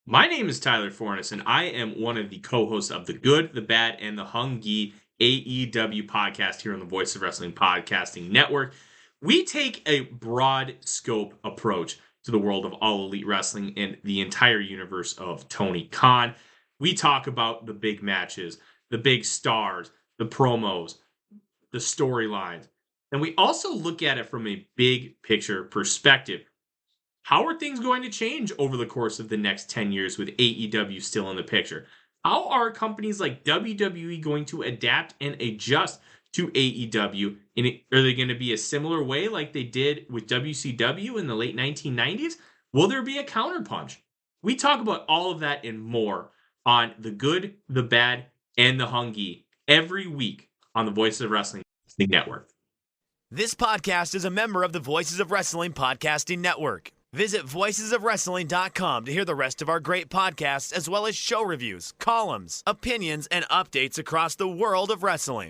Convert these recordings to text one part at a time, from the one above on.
My name is Tyler Fornes, and I am one of the co-hosts of the Good, the Bad, and the Hungy AEW podcast here on the Voice of Wrestling Podcasting Network. We take a broad scope approach to the world of All Elite Wrestling and the entire universe of Tony Khan. We talk about the big matches, the big stars, the promos, the storylines, and we also look at it from a big picture perspective. How are things going to change over the course of the next 10 years with AEW still in the picture? How are companies like WWE going to adapt and adjust to AEW? Are they going to be a similar way like they did with WCW in the late 1990s? Will there be a counterpunch? We talk about all of that and more on The Good, the Bad, and the Hungy every week on the Voices of Wrestling Network. This podcast is a member of the Voices of Wrestling Podcasting Network. Visit voicesofwrestling.com to hear the rest of our great podcasts, as well as show reviews, columns, opinions, and updates across the world of wrestling.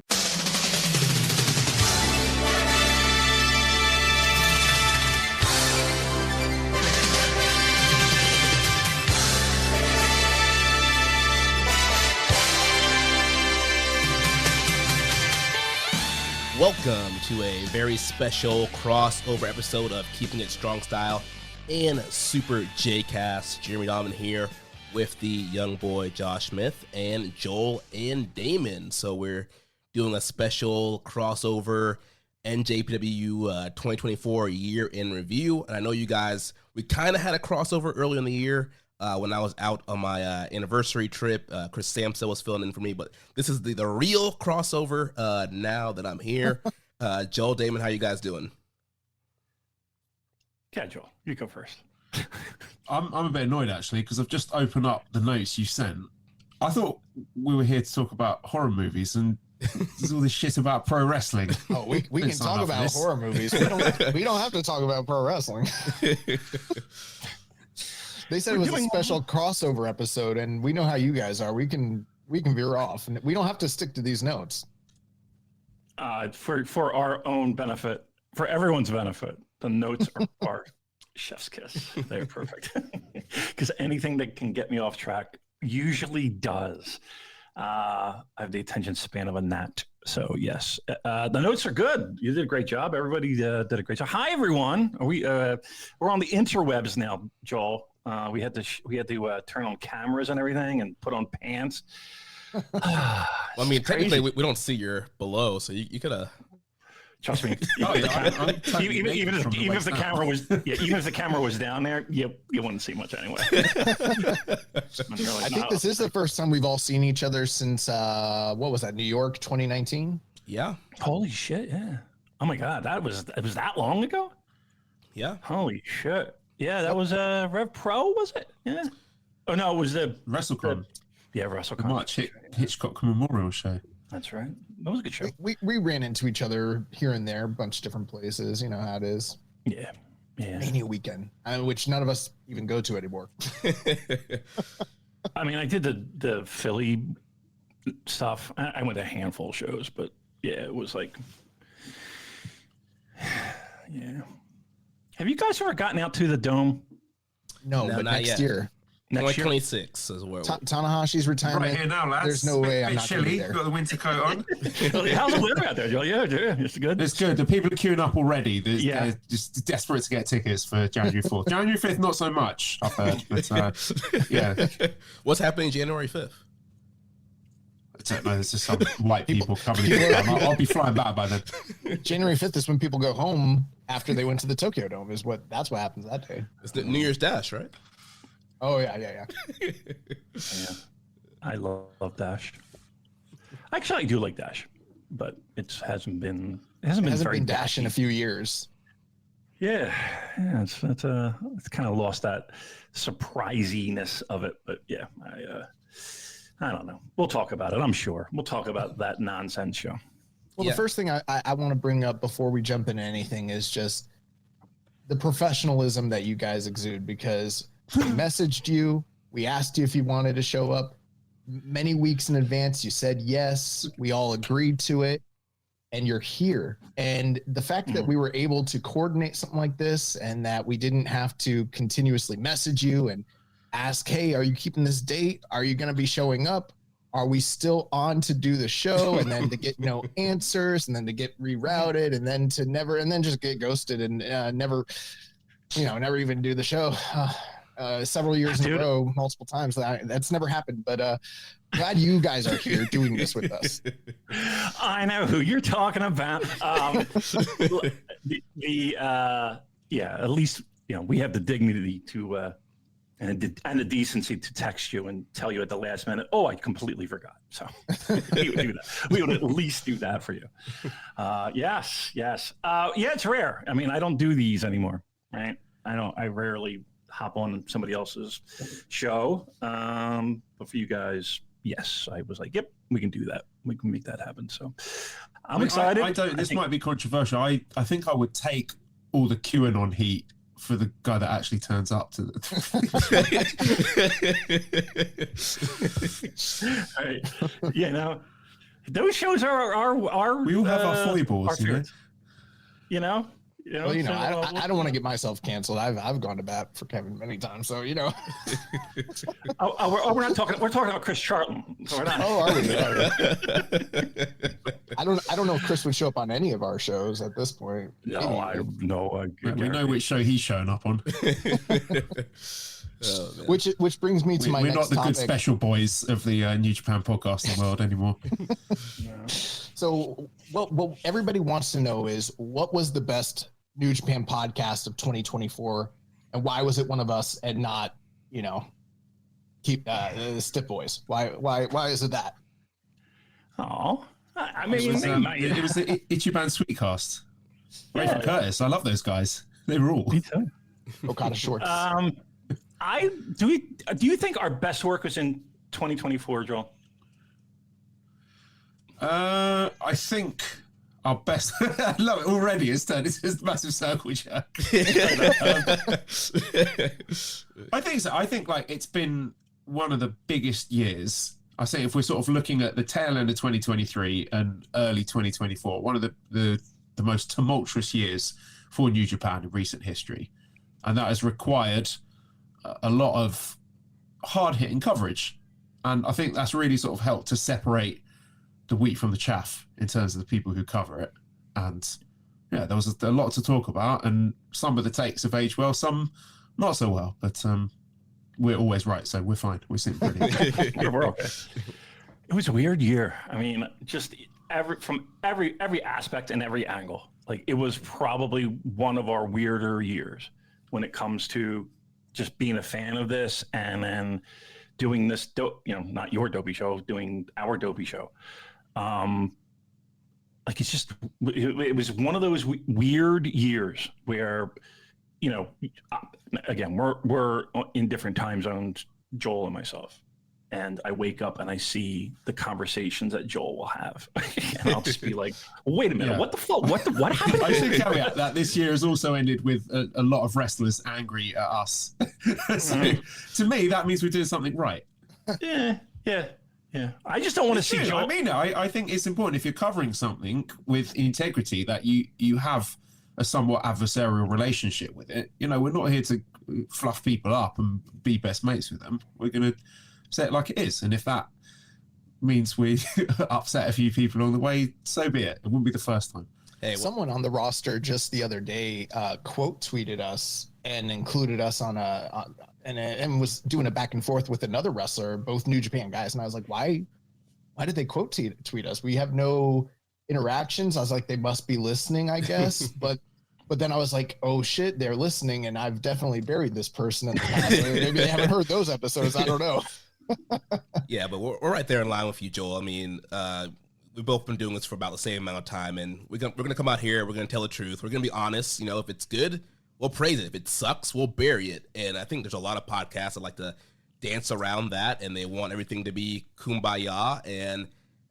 Welcome to a very special crossover episode of Keepin It Strong Style and Super J-Cast. Jeremy Donovan here with the young boy Josh Smith and Joel and Damon. So we're doing a special crossover NJPW 2024 year in review. And I know you guys, we kind of had a crossover earlier in the year when I was out on my anniversary trip. Chris Sampson was filling in for me, but this is the real crossover now that I'm here. Joel, Damon, how you guys doing? Yeah, Joel, you go first. I'm a bit annoyed actually because I've just opened up the notes you sent. I thought we were here to talk about horror movies, and there's all this shit about pro wrestling. Oh, we can talk about horror movies. We don't have to talk about pro wrestling. They said it was a special crossover episode, and we know how you guys are. We can veer off, and we don't have to stick to these notes. For our own benefit, for everyone's benefit, the notes are chef's kiss. They're perfect. Because anything that can get me off track usually does. I have the attention span of a gnat. So yes, the notes are good. You did a great job. Everybody did a great job. Hi everyone. We're on the interwebs now, Joel. We had to turn on cameras and everything and put on pants. Well, I mean, technically, we don't see your below, so you could have. Trust me. Even if the camera was down there, you wouldn't see much anyway. I think this is the first time we've all seen each other since what was that? New York, 2019. Yeah. Holy shit! Yeah. Oh my god, it was that long ago. Yeah. Holy shit. Yeah, that was Rev Pro, was it? Yeah. Oh no, it was the WrestleCon. WrestleCon. The March Hitchcock Memorial Show. That's right. That was a good show. We ran into each other here and there, a bunch of different places. You know how it is. Yeah. Mania weekend, which none of us even go to anymore. I mean, I did the Philly stuff. I went to a handful of shows, but yeah, it was like, yeah. Have you guys ever gotten out to the Dome? No, but next year. Next year? 26 is where Tanahashi's retirement. Right here now, lads. There's no way I'm not going to be there. Got the winter coat on. How's the weather out there, Joel? Yeah, it's good. It's good. The people are queuing up already. They're just desperate to get tickets for January 4th. January 5th, not so much, I've heard. But, yeah. What's happening January 5th? I don't know. There's just some white people coming in. I'll be flying back by then. January 5th is when people go home after they went to the Tokyo Dome. That's what happens that day. It's the New Year's Dash, right? Oh yeah. Yeah. I love Dash. Actually, I do like Dash, but it hasn't been Dash in a few years. Yeah, it's kind of lost that surprisiness of it. But yeah, I don't know. We'll talk about it. I'm sure we'll talk about that nonsense show. Well, the first thing I want to bring up before we jump into anything is just the professionalism that you guys exude, because we messaged you. We asked you if you wanted to show up many weeks in advance. You said yes. We all agreed to it. And you're here. And the fact that we were able to coordinate something like this, and that we didn't have to continuously message you and ask, hey, are you keeping this date? Are you going to be showing up? Are we still on to do the show? And then to get no answers, and then to get rerouted, and then to never, and then just get ghosted and never even do the show. Several years in a row, multiple times. That's never happened, but glad you guys are here doing this with us. I know who you're talking about. At least we have the dignity to and the decency to text you and tell you at the last minute, oh, I completely forgot. So we would do that. We would at least do that for you. Yes. It's rare. I mean, I don't do these anymore, right? I rarely hop on somebody else's show. But for you guys, yes, I was like, yep, we can do that. We can make that happen. So I'm excited. This might be controversial. I think I would take all the QAnon heat for the guy that actually turns up to the right. Those shows are we all have our foibles, Well, I don't want to get myself canceled. I've gone to bat for Kevin many times, so we're not talking. We're talking about Chris Charlton. So we're not. Oh, are we? I don't know if Chris would show up on any of our shows at this point. No, we know which show he's showing up on. Which brings me to my next topic. We're not the good special boys of the New Japan podcasting world anymore. So, what everybody wants to know is, what was the best New Japan podcast of 2024, and why was it one of us and not, keep the Stiff Boys? Why is it that? Oh, I mean, it was the Ichiban Sweetcast. Ray from Curtis. I love those guys. They rule. Me too. Okada Shorts. Do you think our best work was in 2024, Joel? I think our best. I love it already. It's just a massive circle jerk. I think so. I think it's been one of the biggest years. I say if we're sort of looking at the tail end of 2023 and early 2024, one of the most tumultuous years for New Japan in recent history, and that has required a lot of hard-hitting coverage, and I think that's really sort of helped to separate the wheat from the chaff in terms of the people who cover it. And there was a lot to talk about, and some of the takes have aged well, some not so well, but we're always right, so we're fine. We're sitting pretty. We're okay. It was a weird year. I mean, just from every aspect and every angle. It was probably one of our weirder years when it comes to just being a fan of this and then doing this, not your dopey show, doing our dopey show. It's just, it was one of those weird years where, again, we're in different time zones, Joel and myself. And I wake up and I see the conversations that Joel will have. And I'll just be like, wait a minute, what the fuck? What happened? I should caveat that this year has also ended with a lot of wrestlers angry at us. So to me, that means we're doing something right. Yeah. I just don't want to see Joel. I mean, I think it's important if you're covering something with integrity that you have a somewhat adversarial relationship with it. We're not here to fluff people up and be best mates with them. We're going to say it like it is. And if that means we upset a few people along the way, so be it. It wouldn't be the first time. Hey, someone on the roster just the other day quote tweeted us and included us on and was doing a back and forth with another wrestler, both New Japan guys. And I was like, why did they quote tweet us? We have no interactions. I was like, they must be listening, I guess. But then I was like, oh shit, they're listening, and I've definitely buried this person in the past. Maybe they haven't heard those episodes. I don't know. Yeah, but we're right there in line with you, Joel. I mean, we've both been doing this for about the same amount of time, and we're gonna come out here. We're gonna tell the truth. We're gonna be honest. If it's good, we'll praise it. If it sucks, we'll bury it. And I think there's a lot of podcasts that like to dance around that, and they want everything to be kumbaya, and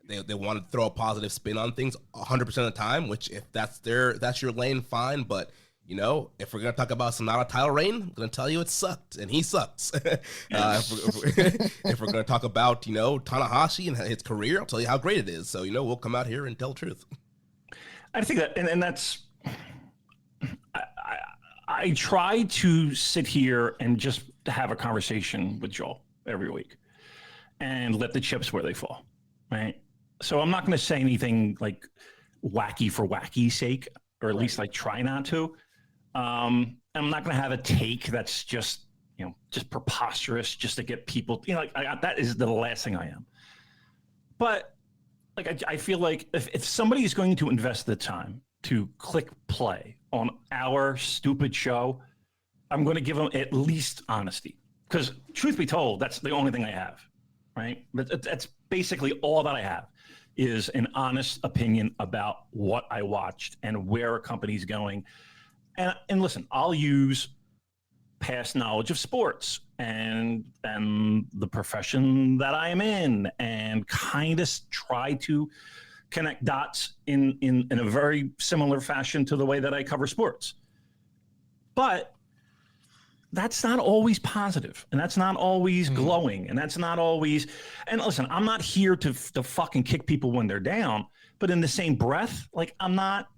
they want to throw a positive spin on things 100% of the time. Which if that's your lane, fine. But if we're gonna talk about Sonata title reign, I'm gonna tell you it sucked, and he sucks. If we're gonna talk about Tanahashi and his career, I'll tell you how great it is. So we'll come out here and tell the truth. I think that, and that's. I try to sit here and just to have a conversation with Joel every week and let the chips where they fall, right? So I'm not going to say anything like wacky for wacky's sake, or at least I try not to. I'm not going to have a take that's just preposterous just to get people, that is the last thing I am. But like, I feel like if somebody is going to invest the time to click play on our stupid show, I'm going to give them at least honesty. Because truth be told, that's the only thing I have, right? But that's basically all that I have, is an honest opinion about what I watched and where a company's going. And listen, I'll use past knowledge of sports and the profession that I am in, and kind of try to connect dots in a very similar fashion to the way that I cover sports. But that's not always positive, and that's not always glowing, and that's not always. And listen, I'm not here to fucking kick people when they're down, but in the same breath, like, I'm not.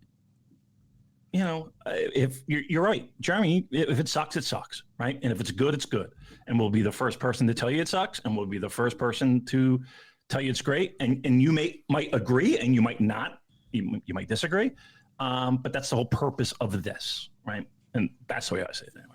If you're right, Jeremy, if it sucks, right? And if it's good, it's good. And we'll be the first person to tell you it sucks, and we'll be the first person to tell you it's great. And you might agree, and you might not. You might disagree. But that's the whole purpose of this, right? And that's the way I say it anyway.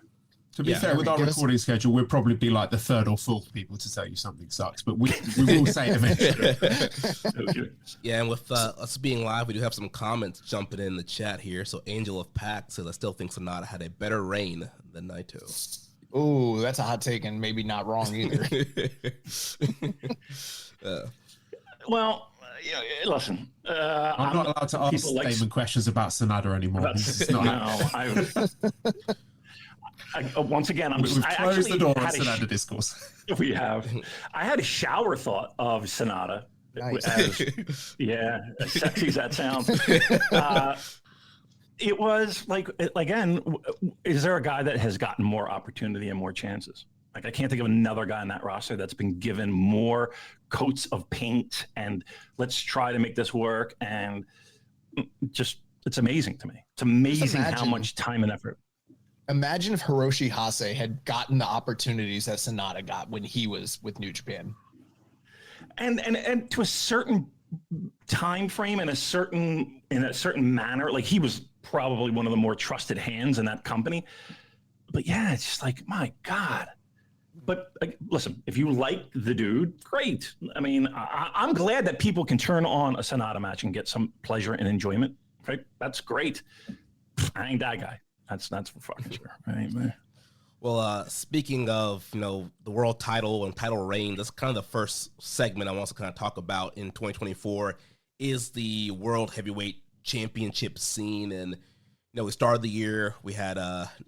To be fair, with our recording schedule, we'll probably be like the third or fourth people to tell you something sucks, but we will say it eventually. Yeah, and with us being live, we do have some comments jumping in the chat here. So Angel of Pac says, I still think Sonata had a better reign than Naito. Oh, that's a hot take, and maybe not wrong either. Well, listen. I'm not allowed to ask Damon questions about Sonata anymore. Once again, we've closed the door on Sonata discourse. We have. I had a shower thought of Sonata. Nice. As sexy as that sounds. It was like, again, is there a guy that has gotten more opportunity and more chances? Like, I can't think of another guy in that roster that's been given more coats of paint and let's try to make this work. And just, it's amazing to me. It's amazing how much time and effort. Imagine if Hiroshi Hase had gotten the opportunities that Sonata got when he was with New Japan. And to a certain time frame, in a certain manner, like, he was probably one of the more trusted hands in that company. But yeah, it's just like, my God. But listen, if you like the dude, great. I mean, I'm glad that people can turn on a Sonata match and get some pleasure and enjoyment. Right? That's great. I ain't that guy. That's for fucking sure. Right, man. Well, speaking of, the world title and title reign, that's kind of the first segment I want to kind of talk about in 2024 is the World Heavyweight Championship scene. And, we started the year, we had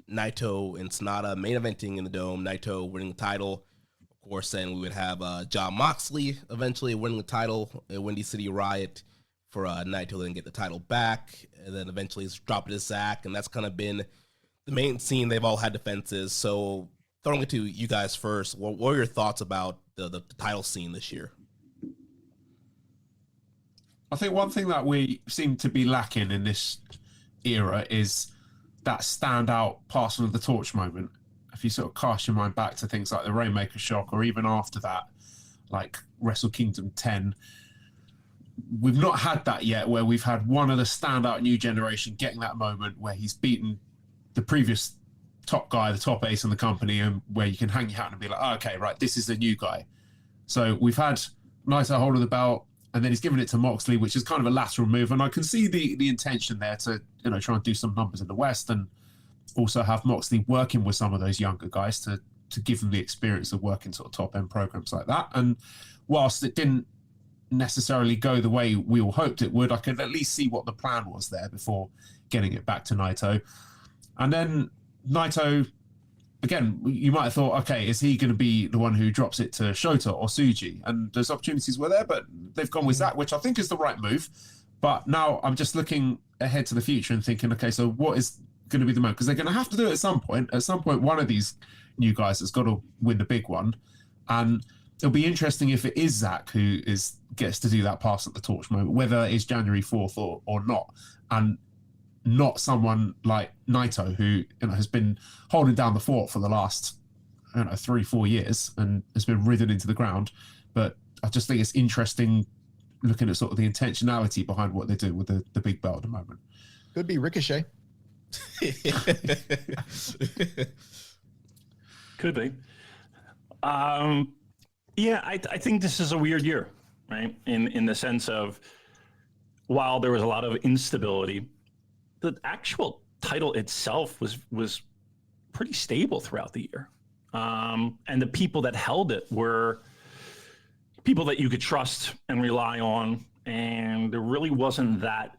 Naito and Sonata main eventing in the Dome, Naito winning the title. Of course, then we would have Jon Moxley eventually winning the title at Windy City Riot for Naito then get the title back. And then eventually it's dropped to Zack, and that's kind of been the main scene. They've all had defenses. So throwing it to you guys first, what are your thoughts about the title scene this year? I think one thing that we seem to be lacking in this era is that standout passing of the torch moment. If you sort of cast your mind back to things like the Rainmaker Shock, or even after that, like Wrestle Kingdom 10, we've not had that yet, where we've had one of the standout new generation getting that moment where he's beaten the previous top guy, the top ace in the company, and where you can hang your hat and be like, oh, okay, right, this is the new guy. So we've had Naito hold of the belt, and then he's given it to Moxley, which is kind of a lateral move. And I can see the intention there to, try and do some numbers in the West, and also have Moxley working with some of those younger guys to give them the experience of working sort of top end programs like that. And whilst it didn't necessarily go the way we all hoped it would, I could at least see what the plan was there before getting it back to Naito. And then Naito, again, you might have thought, okay, is he going to be the one who drops it to Shota or Tsuji? And those opportunities were there, but they've gone with Zack, which I think is the right move. But now I'm just looking ahead to the future and thinking, okay, so what is going to be the moment? Because they're going to have to do it at some point. At some point, one of these new guys has got to win the big one. And it'll be interesting if it is Zack who gets to do that pass at the torch moment, whether it's January 4th or not. And not someone like Naito, who has been holding down the fort for the last I don't know, 3-4 years and has been ridden into the ground. But I just think it's interesting looking at sort of the intentionality behind what they do with the big belt at the moment. Could be Ricochet. Could be. Yeah, I think this is a weird year, right? In the sense of, while there was a lot of instability, the actual title itself was pretty stable throughout the year. And the people that held it were people that you could trust and rely on. And there really wasn't that,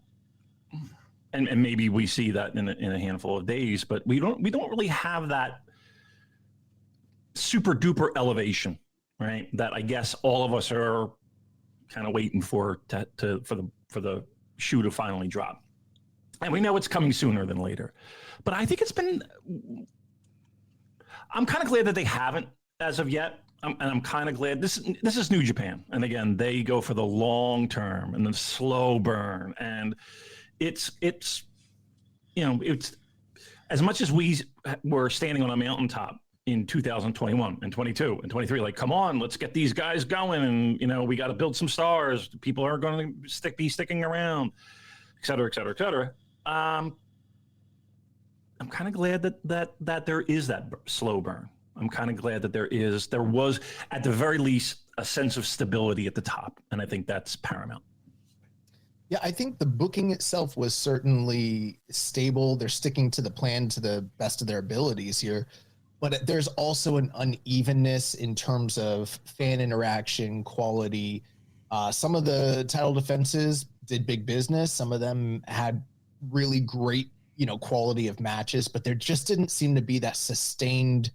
and maybe we see that in a handful of days, but we don't really have that super duper elevation, right? That I guess all of us are kind of waiting for the shoe to finally drop. And we know it's coming sooner than later. But I think I'm kind of glad that they haven't as of yet. And I'm kind of glad this is New Japan. And again, they go for the long term and the slow burn. And it's as much as we were standing on a mountaintop in 2021 and 22 and 23, like, come on, let's get these guys going. And, we got to build some stars. People are going to be sticking around, et cetera, et cetera, et cetera. I'm kind of glad that there is that slow burn. I'm kind of glad that there was, at the very least, a sense of stability at the top. And I think that's paramount. Yeah, I think the booking itself was certainly stable. They're sticking to the plan to the best of their abilities here. But there's also an unevenness in terms of fan interaction, quality. Some of the title defenses did big business. Some of them had really great, quality of matches, but there just didn't seem to be that sustained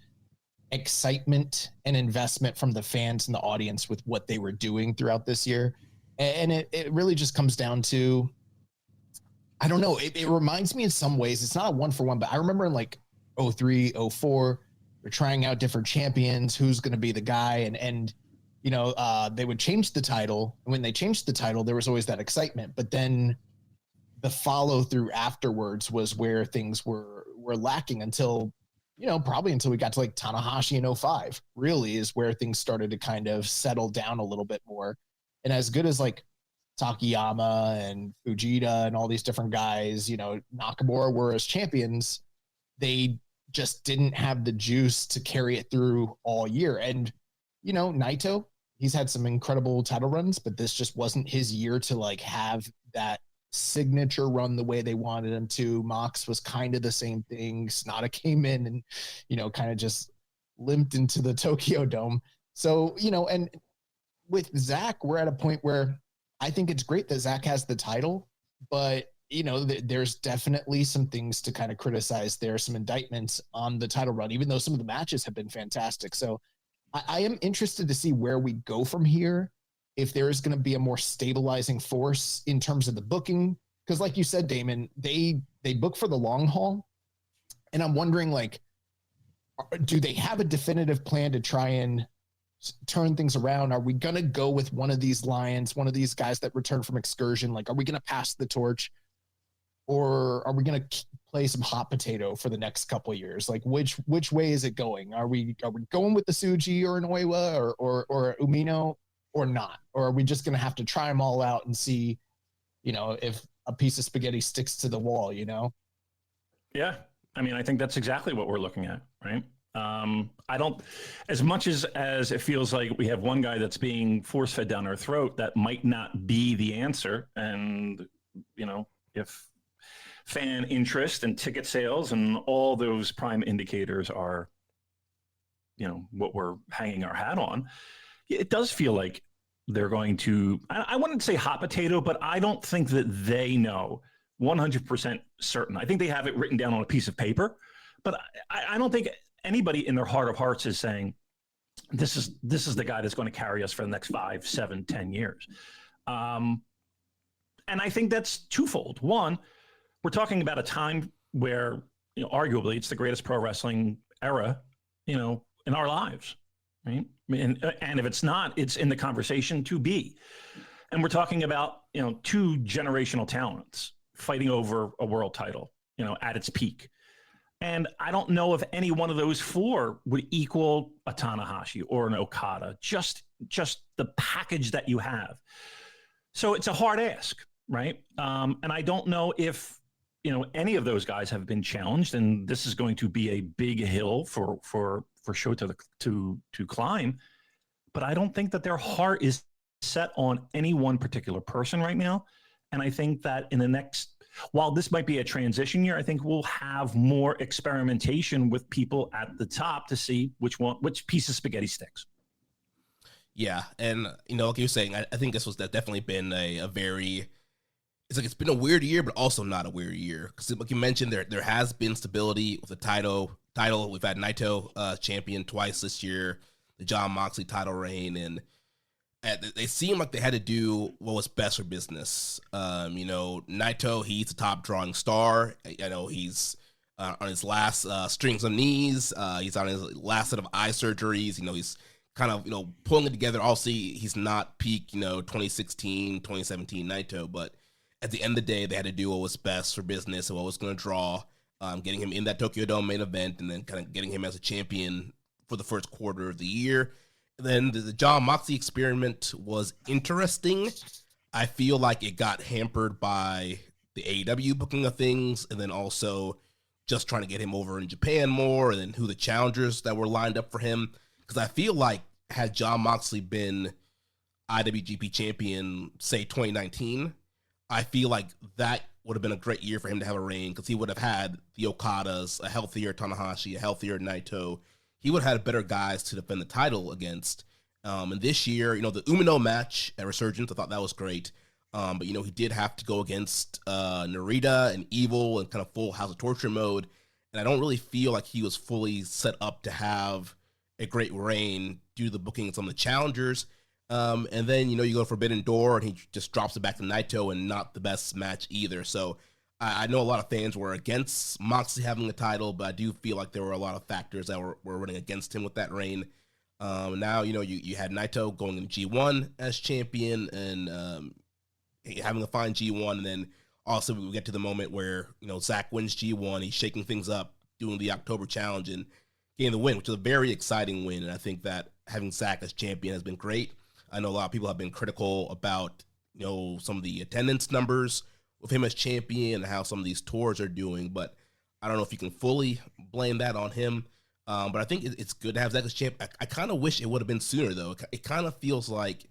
excitement and investment from the fans and the audience with what they were doing throughout this year. And it really just comes down to, I don't know, it reminds me in some ways, it's not a 1-for-1, but I remember in like 03, 04, they're trying out different champions, who's going to be the guy. And they would change the title. And when they changed the title, there was always that excitement. But then the follow through afterwards was where things were lacking until, probably until we got to like Tanahashi in 05, really is where things started to kind of settle down a little bit more. And as good as like Takayama and Fujita and all these different guys, Nakamura were as champions, they just didn't have the juice to carry it through all year. And, Naito, he's had some incredible title runs, but this just wasn't his year to like have that signature run the way they wanted him to. Mox was kind of the same thing. Sonata came in and, kind of just limped into the Tokyo Dome. So, and with Zach, we're at a point where I think it's great that Zach has the title, but there's definitely some things to kind of criticize. There are some indictments on the title run, even though some of the matches have been fantastic. So I am interested to see where we go from here, if there is going to be a more stabilizing force in terms of the booking. Because like you said, Damon, they book for the long haul. And I'm wondering, like, do they have a definitive plan to try and turn things around? Are we going to go with one of these Lions, one of these guys that return from excursion? Like, are we going to pass the torch? Or are we going to play some hot potato for the next couple of years? Like, which way is it going? Are we going with the Tsuji or an Oiwa or Umino or not? Or are we just going to have to try them all out and see, if a piece of spaghetti sticks to the wall, Yeah. I mean, I think that's exactly what we're looking at, right? I don't, as much as it feels like we have one guy that's being force fed down our throat, that might not be the answer. And, if fan interest and ticket sales and all those prime indicators are, what we're hanging our hat on, it does feel like they're going to, I wouldn't say hot potato, but I don't think that they know 100% certain. I think they have it written down on a piece of paper, but I don't think anybody in their heart of hearts is saying, this is the guy that's going to carry us for the next 5, 7, 10 years. And I think that's twofold. One, we're talking about a time where, arguably it's the greatest pro wrestling era, in our lives, right? And if it's not, it's in the conversation to be. And we're talking about, 2 generational talents fighting over a world title, at its peak. And I don't know if any one of those four would equal a Tanahashi or an Okada, just the package that you have. So it's a hard ask, right? And I don't know if, any of those guys have been challenged, and this is going to be a big hill for Shota to climb. But I don't think that their heart is set on any one particular person right now. And I think that in the next, while this might be a transition year, I think we'll have more experimentation with people at the top to see which piece of spaghetti sticks. Yeah, and like you were saying, I think this was definitely been a very, it's been a weird year, but also not a weird year, because like you mentioned, there has been stability with the title. We've had Naito champion twice this year, the Jon Moxley title reign, and they seem like they had to do what was best for business. Naito, he's a top drawing star. He's on his last strings of knees. He's on his last set of eye surgeries. He's kind of, pulling it together. Obviously, he's not peak, 2016, 2017 Naito, but at the end of the day, they had to do what was best for business and what was going to draw, getting him in that Tokyo Dome main event, and then kind of getting him as a champion for the first quarter of the year. And then the Jon Moxley experiment was interesting. I feel like it got hampered by the AEW booking of things, and then also just trying to get him over in Japan more, and then who the challengers that were lined up for him. Because I feel like had Jon Moxley been IWGP champion, say 2019, I feel like that would have been a great year for him to have a reign, because he would have had the Okadas, a healthier Tanahashi, a healthier Naito. He would have had better guys to defend the title against. And this year, the Umino match at Resurgence, I thought that was great. But, he did have to go against Narita and Evil and kind of full House of Torture mode. And I don't really feel like he was fully set up to have a great reign due to the booking of some of the challengers. And then, you go Forbidden Door, and he just drops it back to Naito, and not the best match either. So I know a lot of fans were against Moxley having a title, but I do feel like there were a lot of factors that were running against him with that reign. Now, you had Naito going in G1 as champion, and having a fine G1, and then also we get to the moment where, Zack wins G1, he's shaking things up, doing the October challenge, and getting the win, which is a very exciting win. And I think that having Zack as champion has been great. I know a lot of people have been critical about, some of the attendance numbers with him as champion and how some of these tours are doing, but I don't know if you can fully blame that on him. But I think it's good to have Zack as champ. I kind of wish it would have been sooner, though. It kind of feels like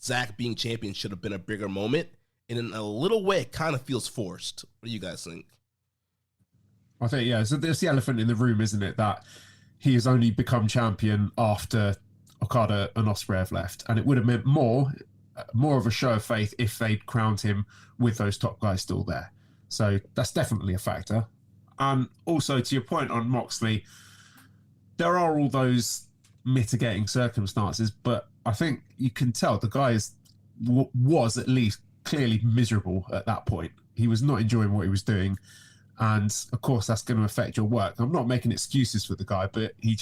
Zack being champion should have been a bigger moment, and in a little way, it kind of feels forced. What do you guys think? I think, yeah, so there's the elephant in the room, isn't it, that he has only become champion after Okada and Ospreay have left, and it would have meant more of a show of faith if they'd crowned him with those top guys still there. So that's definitely a factor. And also, to your point on Moxley, there are all those mitigating circumstances, but I think you can tell the guy was at least clearly miserable at that point. He was not enjoying what he was doing, and of course that's going to affect your work. I'm not making excuses for the guy, but he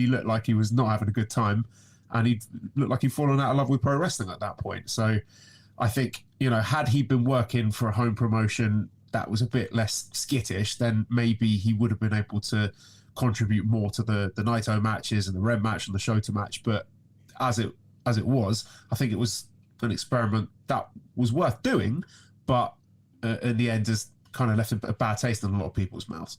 looked like he was not having a good time, and he looked like he'd fallen out of love with pro wrestling at that point. So I think, had he been working for a home promotion that was a bit less skittish, then maybe he would have been able to contribute more to the Naito matches and the Ren match and the Shota match. But as it was, I think it was an experiment that was worth doing, but in the end has kind of left a bad taste in a lot of people's mouths.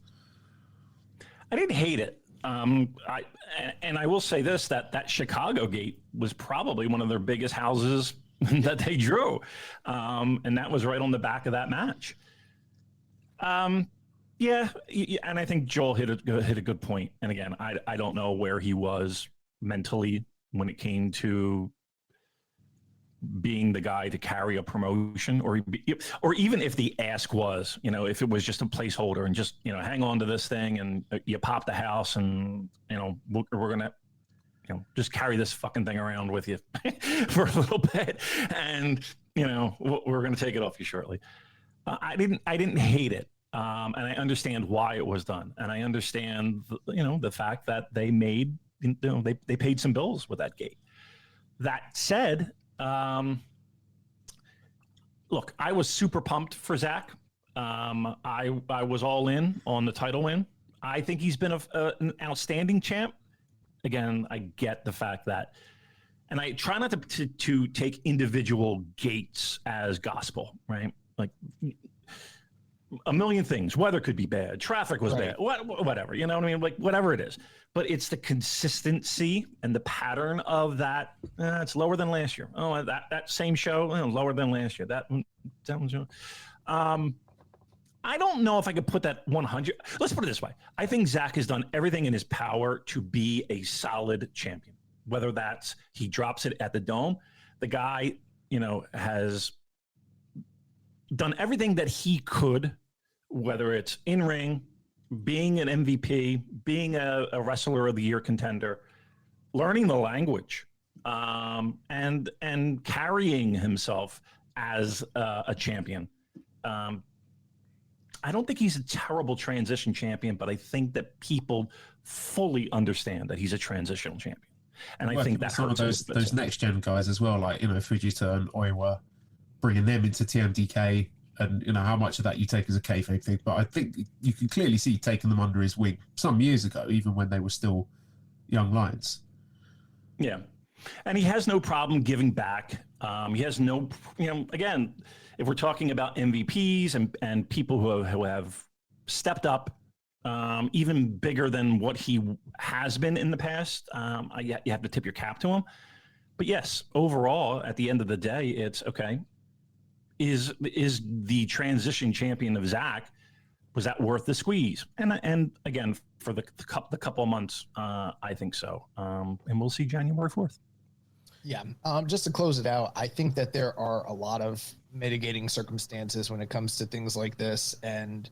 I didn't hate it. I will say this, that Chicago gate was probably one of their biggest houses that they drew. And that was right on the back of that match. Yeah, and I think Joel hit a good point. And again, I don't know where he was mentally when it came to being the guy to carry a promotion, or even if the ask was, if it was just a placeholder and just, hang on to this thing and you pop the house and, we're going to, just carry this fucking thing around with you for a little bit. And, we're going to take it off you shortly. I didn't hate it. And I understand why it was done. And I understand, the fact that they made, they paid some bills with that gate. That said, look, I was super pumped for Zack. I was all in on the title win. I think he's been an outstanding champ. Again, I get the fact that, and I try not to take individual gates as gospel, right? Like a million things. Weather could be bad. Traffic was bad. Whatever. You know what I mean? Like whatever it is. But it's the consistency and the pattern of that. It's lower than last year. Oh, that same show, lower than last year. That one's. I don't know if I could put that 100. Let's put it this way. I think Zach has done everything in his power to be a solid champion. Whether that's he drops it at the Dome, the guy, has done everything that he could, whether it's in ring, being an MVP, being a Wrestler of the Year contender, learning the language, and carrying himself as a champion. I don't think he's a terrible transition champion, but I think that people fully understand that he's a transitional champion. And I think that some of those next gen guys as well, like Fujita and Oiwa, bringing them into TMDK, and how much of that you take as a kayfabe thing. But I think you can clearly see taking them under his wing some years ago, even when they were still young lions. Yeah, and he has no problem giving back. He has no, again, if we're talking about MVPs and people who have stepped up, even bigger than what he has been in the past, you have to tip your cap to him. But yes, overall, at the end of the day, it's okay. Is the transition champion of Zach, was that worth the squeeze? And again, for the couple of months, I think so. And we'll see January 4th. Yeah. Just to close it out, I think that there are a lot of mitigating circumstances when it comes to things like this. And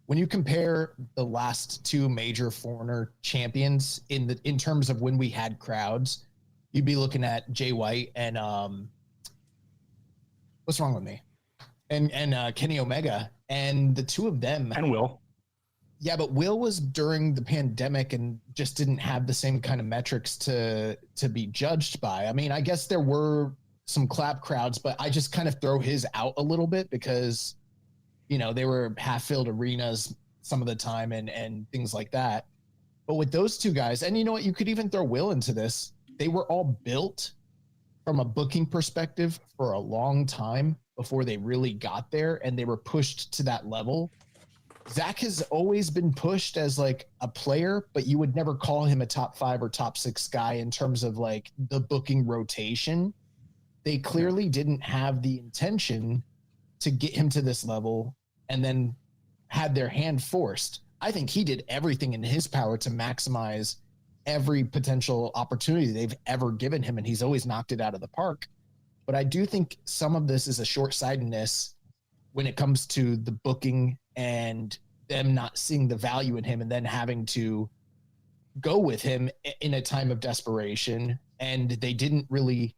when you compare the last two major foreigner champions in terms of when we had crowds, you'd be looking at Jay White and what's wrong with me? And Kenny Omega, and the two of them. And Will. Yeah, but Will was during the pandemic and just didn't have the same kind of metrics to be judged by. I mean, I guess there were some clap crowds, but I just kind of throw his out a little bit because, they were half-filled arenas some of the time and things like that. But with those two guys, and you know what, you could even throw Will into this. They were all built from a booking perspective for a long time before they really got there, and they were pushed to that level. Zach has always been pushed as like a player, but you would never call him a top 5 or top 6 guy in terms of like the booking rotation. They clearly didn't have the intention to get him to this level and then had their hand forced. I think he did everything in his power to maximize every potential opportunity they've ever given him, and he's always knocked it out of the park. But I do think some of this is a short-sightedness when it comes to the booking and them not seeing the value in him and then having to go with him in a time of desperation. And they didn't really,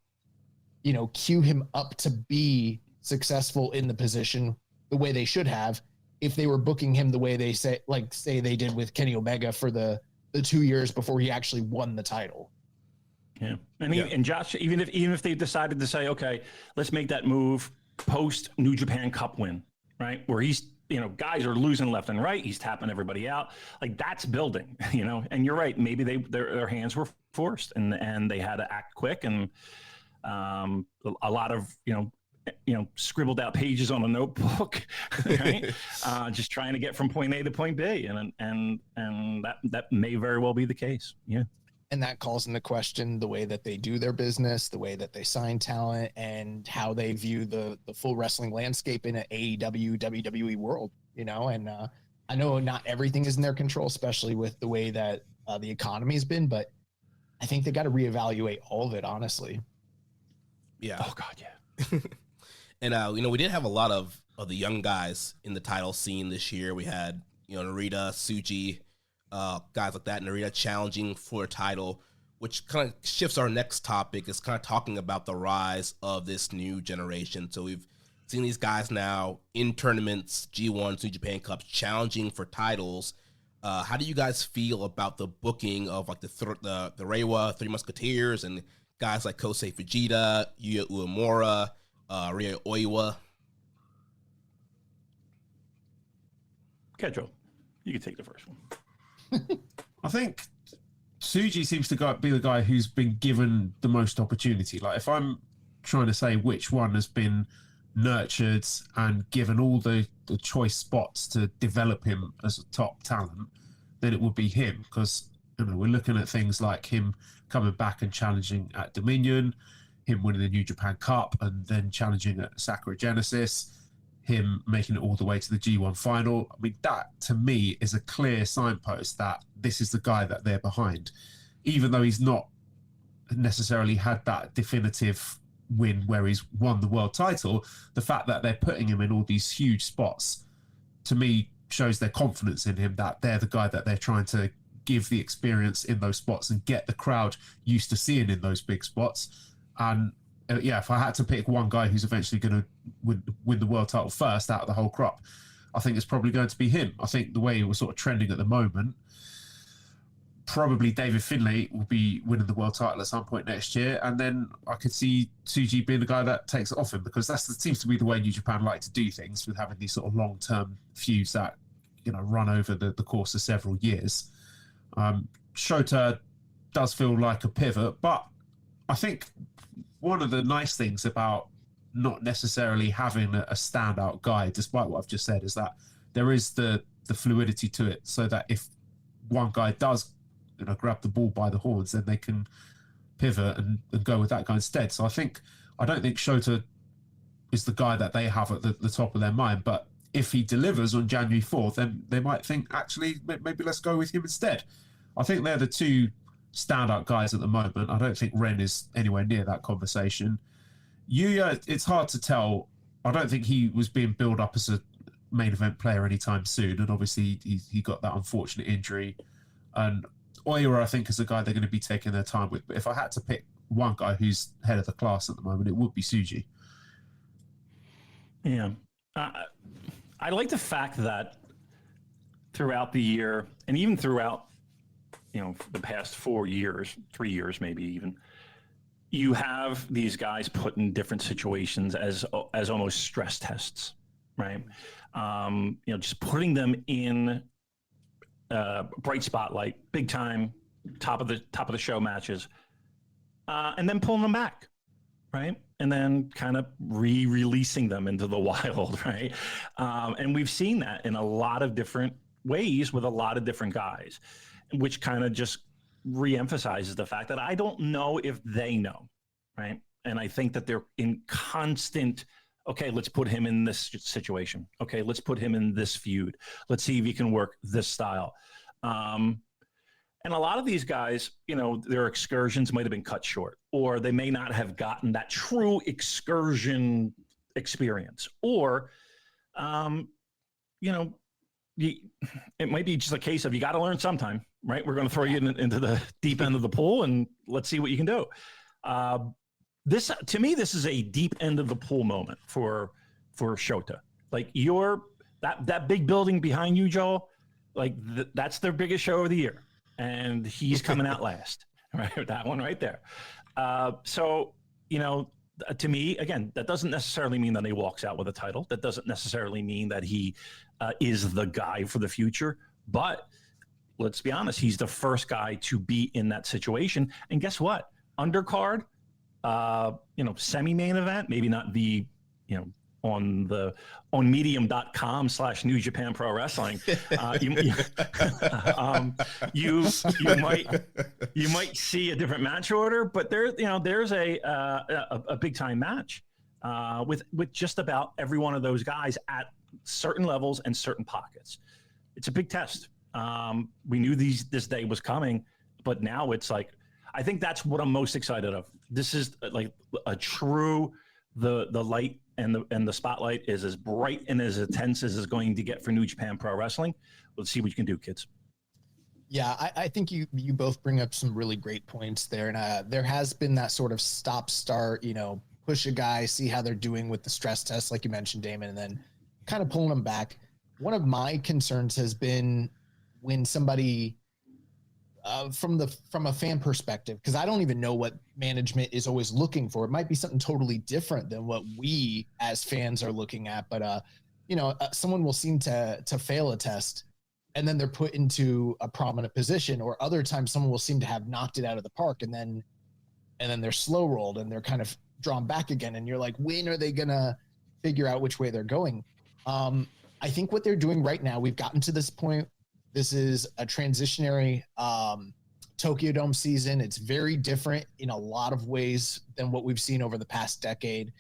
cue him up to be successful in the position the way they should have if they were booking him the way they say they did with Kenny Omega for the 2 years before he actually won the title. Yeah. And Josh, even if they decided to say, okay, let's make that move post New Japan Cup win, right? Where he's, guys are losing left and right. He's tapping everybody out. Like that's building, and you're right. Maybe their hands were forced and they had to act quick, and a lot of, scribbled out pages on a notebook, right? Just trying to get from point A to point B. And that may very well be the case. Yeah. And that calls into question the way that they do their business, the way that they sign talent, and how they view the full wrestling landscape in an AEW, WWE world, And I know not everything is in their control, especially with the way that the economy has been, but I think they got to reevaluate all of it, honestly. Yeah. Oh, God, yeah. And, we did have a lot of the young guys in the title scene this year. We had, Narita, Tsuji, guys like that, Narita challenging for a title, which kind of shifts our next topic. Is kind of talking about the rise of this new generation. So we've seen these guys now in tournaments, G1s, New Japan Cups, challenging for titles. How do you guys feel about the booking of like the Reiwa, Three Musketeers, and guys like Kosei Fujita, Yuya Uemura, Ryo Oiwa? Okay, Joe, you can take the first one. I think Tsuji seems to be the guy who's been given the most opportunity. Like, if I'm trying to say which one has been nurtured and given all the choice spots to develop him as a top talent, then it would be him. Because we're looking at things like him coming back and challenging at Dominion, him winning the New Japan Cup and then challenging at Sakura Genesis, him making it all the way to the G1 final. I mean, that to me is a clear signpost that this is the guy that they're behind. Even though he's not necessarily had that definitive win where he's won the world title, the fact that they're putting him in all these huge spots, to me, shows their confidence in him, that they're the guy that they're trying to give the experience in those spots and get the crowd used to seeing in those big spots. And if I had to pick one guy who's eventually going to win the world title first out of the whole crop, I think it's probably going to be him. I think the way we're sort of trending at the moment, probably David Finlay will be winning the world title at some point next year, and then I could see Tsuji being the guy that takes it off him, because that seems to be the way New Japan like to do things, with having these sort of long-term feuds that run over the course of several years. Shota does feel like a pivot, but I think one of the nice things about not necessarily having a standout guy, despite what I've just said, is that there is the fluidity to it, so that if one guy does grab the ball by the horns, then they can pivot and go with that guy instead. So I don't think Shota is the guy that they have at the top of their mind, but if he delivers on January 4th, then they might think, actually, maybe let's go with him instead. I think they're the two standout guys at the moment. I don't think Ren is anywhere near that conversation. Yuya, it's hard to tell. I don't think he was being built up as a main event player anytime soon, and obviously he got that unfortunate injury. And Oira, I think, is a guy they're going to be taking their time with. But if I had to pick one guy who's head of the class at the moment, it would be Tsuji. Yeah. I like the fact that throughout the year, and even throughout, the past 4 years, 3 years, maybe even, you have these guys put in different situations as almost stress tests, right? Just putting them in bright spotlight, big time, top of the show matches, and then pulling them back, right? And then kind of re-releasing them into the wild, right? And we've seen that in a lot of different ways with a lot of different guys, which kind of just re-emphasizes the fact that I don't know if they know, right? And I think that they're in constant, okay, let's put him in this situation. Okay, let's put him in this feud. Let's see if he can work this style. And a lot of these guys, their excursions might have been cut short, or they may not have gotten that true excursion experience, or, it might be just a case of you got to learn sometime, right? We're going to throw you into the deep end of the pool, and let's see what you can do. This, to me, this is a deep end of the pool moment for Shota. Like that big building behind you, Joel, like that's their biggest show of the year. And he's coming out last, right? That one right there. So, to me, again, that doesn't necessarily mean that he walks out with a title. That doesn't necessarily mean that he is the guy for the future. But let's be honest, he's the first guy to be in that situation. And guess what? Undercard, semi-main event, maybe not the, on medium.com/New Japan Pro Wrestling, you might see a different match order, but there's a big time match with just about every one of those guys at certain levels and certain pockets. It's a big test. We knew this day was coming, but now it's like, I think that's what I'm most excited of. This is like a true, the light and the spotlight is as bright and as intense as it's going to get for New Japan Pro Wrestling. Let's see what you can do, kids. Yeah, I think you both bring up some really great points there. And there has been that sort of stop-start, push a guy, see how they're doing with the stress test, like you mentioned, Damon, and then kind of pulling them back. One of my concerns has been when somebody, from a fan perspective, because I don't even know what management is always looking for. It might be something totally different than what we as fans are looking at. But, someone will seem to fail a test and then they're put into a prominent position, or other times someone will seem to have knocked it out of the park, and then they're slow rolled and they're kind of drawn back again. And you're like, when are they going to figure out which way they're going? I think what they're doing right now, we've gotten to this point. This is a transitionary Tokyo Dome season. It's very different in a lot of ways than what we've seen over the past decade.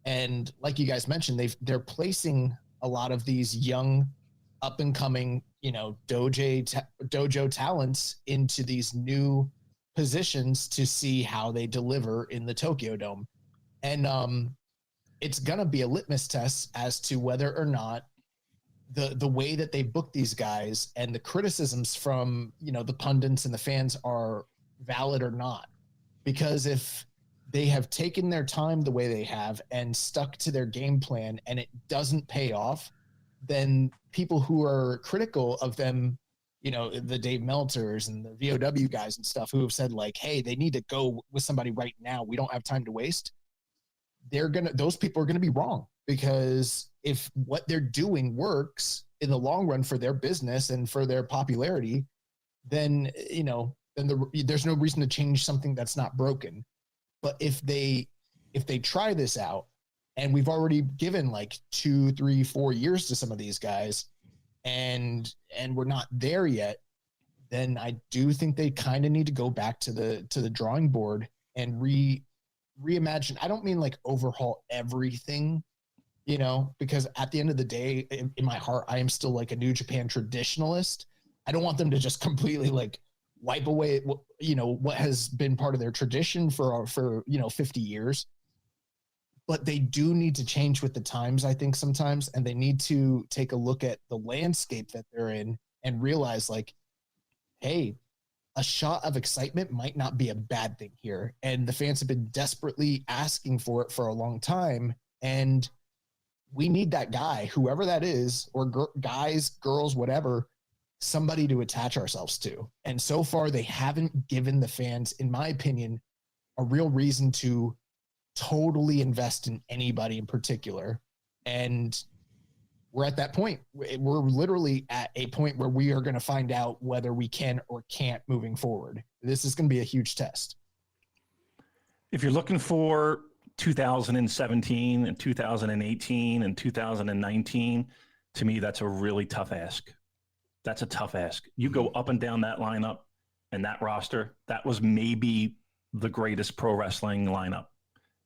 And like you guys mentioned, they're placing a lot of these young, up and coming, dojo talents into these new positions to see how they deliver in the Tokyo Dome. And it's going to be a litmus test as to whether or not the way that they book these guys and the criticisms from, the pundits and the fans are valid or not. Because if they have taken their time the way they have and stuck to their game plan and it doesn't pay off, then people who are critical of them, the Dave Meltzers and the VOW guys and stuff, who have said like, hey, they need to go with somebody right now, we don't have time to waste. Those people are going to be wrong, because if what they're doing works in the long run for their business and for their popularity, then, there's no reason to change something that's not broken. But if they try this out, and we've already given like 2, 3, 4 years to some of these guys, and we're not there yet, then I do think they kind of need to go back to the drawing board and reimagine. I don't mean like overhaul everything, because at the end of the day, in my heart, I am still like a New Japan traditionalist. I don't want them to just completely like wipe away, what has been part of their tradition for 50 years. But they do need to change with the times, I think, sometimes, and they need to take a look at the landscape that they're in and realize like, hey, a shot of excitement might not be a bad thing here. And the fans have been desperately asking for it for a long time. And we need that guy, whoever that is, or guys, girls, whatever, somebody to attach ourselves to. And so far, they haven't given the fans, in my opinion, a real reason to totally invest in anybody in particular. And we're at that point. We're literally at a point where we are going to find out whether we can or can't moving forward. This is going to be a huge test. If you're looking for 2017 and 2018 and 2019, to me, that's a really tough ask. That's a tough ask. You go up and down that lineup and that roster, that was maybe the greatest pro wrestling lineup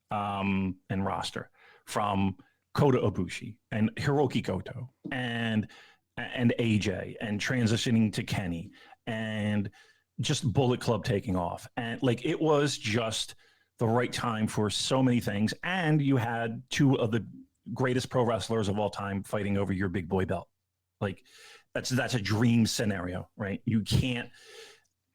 and roster, from Kota Ibushi and Hiroki Goto and AJ, and transitioning to Kenny, and just Bullet Club taking off. And like, it was just the right time for so many things. And you had two of the greatest pro wrestlers of all time fighting over your big boy belt. Like, that's a dream scenario, right? You can't,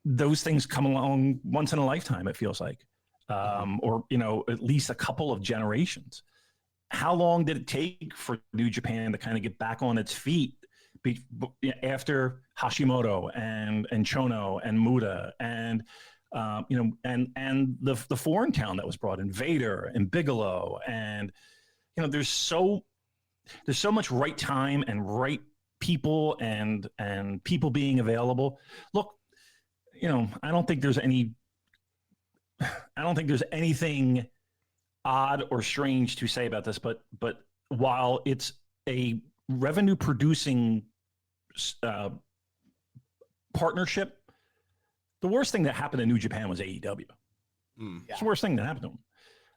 those things come along once in a lifetime, it feels like, or, at least a couple of generations. How long did it take for New Japan to kind of get back on its feet after Hashimoto and Chono and Muda and the foreign talent that was brought in, Vader and Bigelow, and there's so much right time and right people and people being available. Look, I don't think there's anything odd or strange to say about this, but while it's a revenue producing partnership, the worst thing that happened to New Japan was AEW. It's the worst thing that happened to them.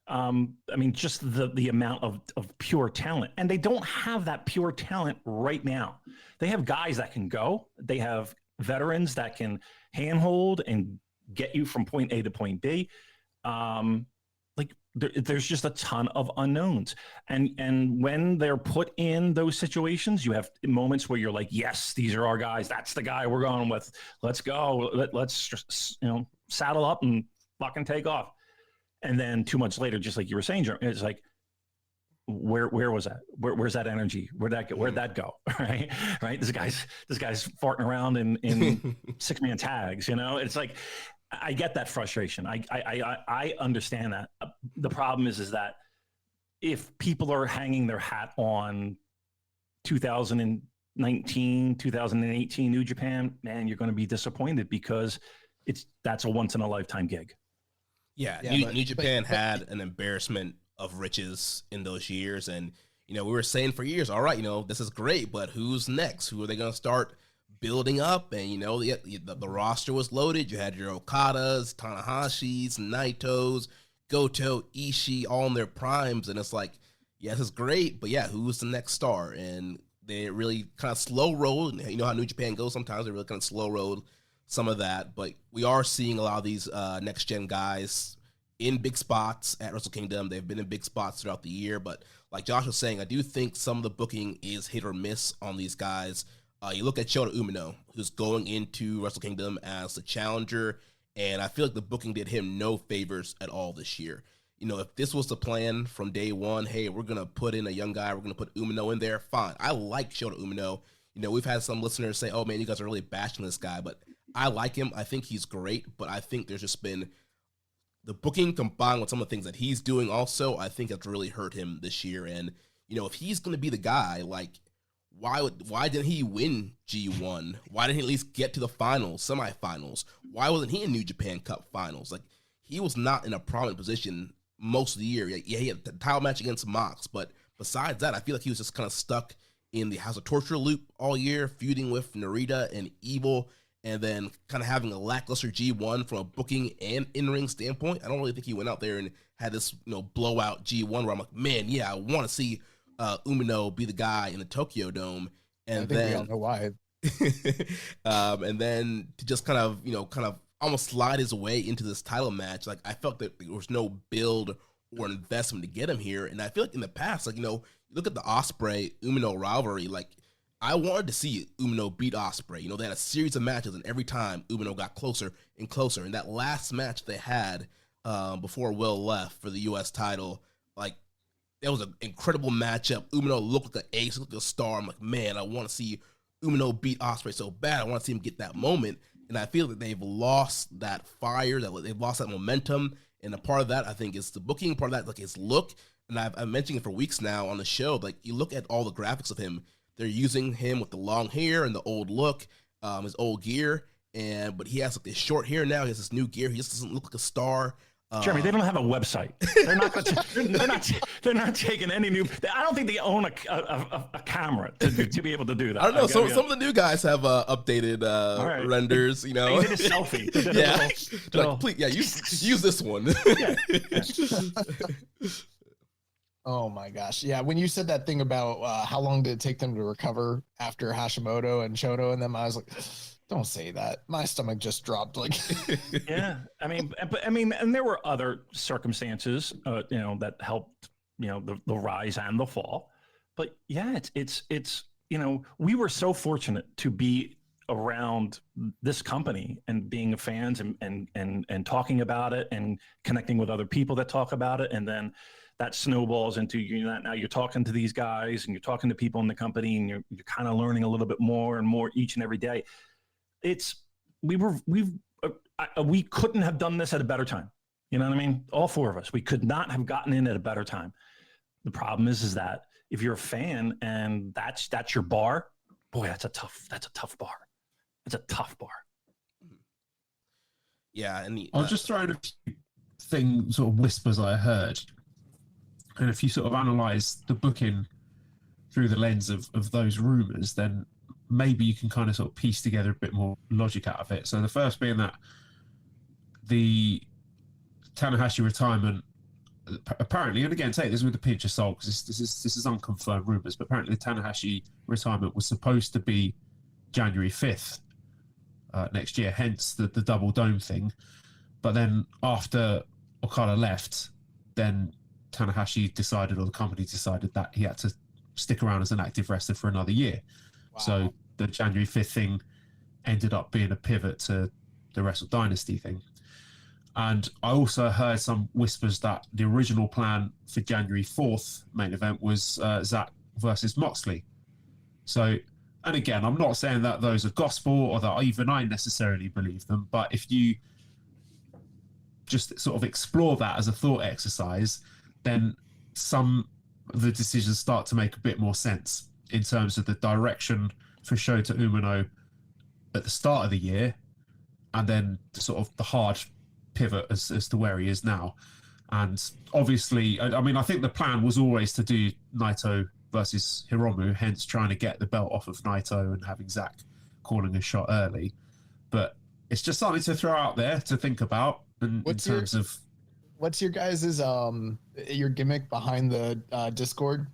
I mean, just the amount of pure talent, and they don't have that pure talent right now. They have guys that can go. They have veterans that can handhold and get you from point A to point B. There's just a ton of unknowns. And when they're put in those situations, you have moments where you're like, yes, these are our guys. That's the guy we're going with. Let's go. Let's saddle up and fucking take off. And then 2 months later, just like you were saying, it's like, where was that? Where's that energy? Where'd that go? Right. This guy's farting around in 6-man tags. It's like, I get that frustration. I understand that. The problem is that if people are hanging their hat on 2000 and 2018 New Japan, man, you're going to be disappointed because that's a once in a lifetime gig. Yeah, Yeah, New Japan had an embarrassment of riches in those years, and we were saying for years, all right, this is great, but who's next? Who are they going to start building up? And the roster was loaded. You had your Okadas, Tanahashis, Naitos, Goto, Ishii, all in their primes, and it's like, yeah, this is great, but yeah, who's the next star? And they really kind of slow rolled. You know how New Japan goes sometimes; they really kind of slow rolled some of that. But we are seeing a lot of these next gen guys in big spots at Wrestle Kingdom. They've been in big spots throughout the year, but like Josh was saying, I do think some of the booking is hit or miss on these guys. You look at Shota Umino, who's going into Wrestle Kingdom as the challenger, and I feel like the booking did him no favors at all this year. If this was the plan from day one, hey, we're going to put in a young guy, we're going to put Umino in there, fine. I like Shota Umino. We've had some listeners say, oh man, you guys are really bashing this guy, but I like him. I think he's great, but I think there's just been the booking combined with some of the things that he's doing also, I think it's really hurt him this year. And, if he's going to be the guy, like, why didn't he win G1? Why didn't he at least get to the finals, semifinals? Why wasn't he in New Japan Cup finals? Like, he was not in a prominent position most of the year. Yeah, he had the title match against Mox, but besides that, I feel like he was just kind of stuck in the House of Torture loop all year, feuding with Narita and Evil, and then kind of having a lackluster G1 from a booking and in-ring standpoint. I don't really think he went out there and had this, blowout G1 where I'm like, man, yeah, I want to see Umino be the guy in the Tokyo Dome. And I think we all know why. And then to just kind of almost slide his way into this title match. Like, I felt that there was no build or investment to get him here. And I feel like in the past, like, look at the Ospreay Umino rivalry. Like, I wanted to see Umino beat Ospreay. They had a series of matches, and every time Umino got closer and closer. And that last match they had before Will left for the U.S. title, like, that was an incredible matchup. Umino looked like an ace, looked like a star. I'm like, man, I want to see Umino beat Ospreay so bad. I want to see him get that moment. And I feel that they've lost that fire, that they've lost that momentum. And a part of that, I think, is the booking. Part of that, like, his look. And I've mentioned it for weeks now on the show. Like, you look at all the graphics of him. They're using him with the long hair and the old look, his old gear. But he has like this short hair now. He has this new gear. He just doesn't look like a star. Jeremy, they don't have a website. They're not taking any new. I don't think they own a camera to be able to do that. I don't know. Some of the new guys have updated renders. They did a selfie. They did like, please, yeah, use this one. Oh my gosh. Yeah. When you said that thing about how long did it take them to recover after Hashimoto and Shoto and them, I was like, don't say that. My stomach just dropped. Like, yeah. I mean, and there were other circumstances, that helped, the rise and the fall. But yeah, it's we were so fortunate to be around this company and being fans and talking about it and connecting with other people that talk about it, and then that snowballs into now you're talking to these guys and you're talking to people in the company and you're kind of learning a little bit more and more each and every day. We couldn't have done this at a better time. You know what I mean? All four of us, we could not have gotten in at a better time. The problem is that if you're a fan and that's your bar, boy, that's a tough bar. It's a tough bar. Yeah, and I'll just throw in a few things, sort of whispers I heard. And if you sort of analyze the booking through the lens of those rumors, then maybe you can kind of sort of piece together a bit more logic out of it. So the first being that the Tanahashi retirement, apparently, and again, take this with a pinch of salt because this is unconfirmed rumors, but apparently the Tanahashi retirement was supposed to be January 5th next year, hence the double dome thing. But then after Okada left, then Tanahashi decided, or the company decided, that he had to stick around as an active wrestler for another year. Wow. So the January 5th thing ended up being a pivot to the Wrestle Dynasty thing. And I also heard some whispers that the original plan for January 4th main event was Zack versus Moxley. So, and again, I'm not saying that those are gospel or that even I necessarily believe them, but if you just sort of explore that as a thought exercise, then some of the decisions start to make a bit more sense in terms of the direction for Shota Umino at the start of the year, and then the hard pivot as to where he is now. And obviously, I think the plan was always to do Naito versus Hiromu, hence trying to get the belt off of Naito and having Zack calling a shot early. But it's just something to throw out there to think about in terms of... What's your guys' your gimmick behind the Discord?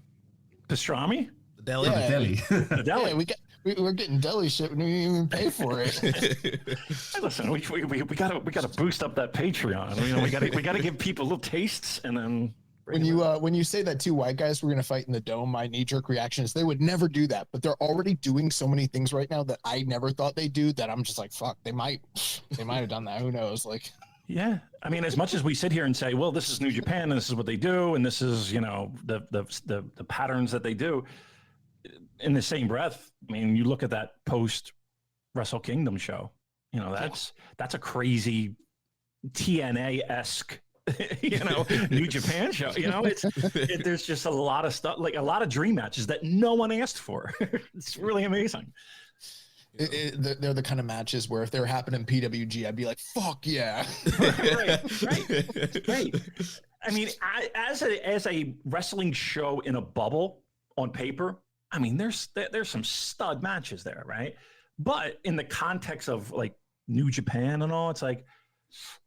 Pastrami? The deli. Yeah. The deli. Yeah, we're getting deli shit and we didn't even pay for it. Hey, listen, we gotta boost up that Patreon. You know, we gotta give people little tastes, and then when you say that two white guys were gonna fight in the dome, my knee-jerk reaction is they would never do that. But they're already doing so many things right now that I never thought they'd do, that I'm just like, fuck, they might have done that. Who knows? Like, yeah, I mean, as much as we sit here and say, well, this is New Japan and this is what they do, and this is, you know, the patterns that they do, in the same breath, I mean, you look at that post Wrestle Kingdom show, you know, that's a crazy TNA-esque, you know, New Japan show. You know, there's just a lot of stuff, like a lot of dream matches that no one asked for. It's really amazing. They're the kind of matches where if they were happening in PWG, I'd be like, fuck yeah. Right. I mean, as a wrestling show in a bubble on paper, I mean, there's some stud matches there, right? But in the context of like New Japan and all, it's like,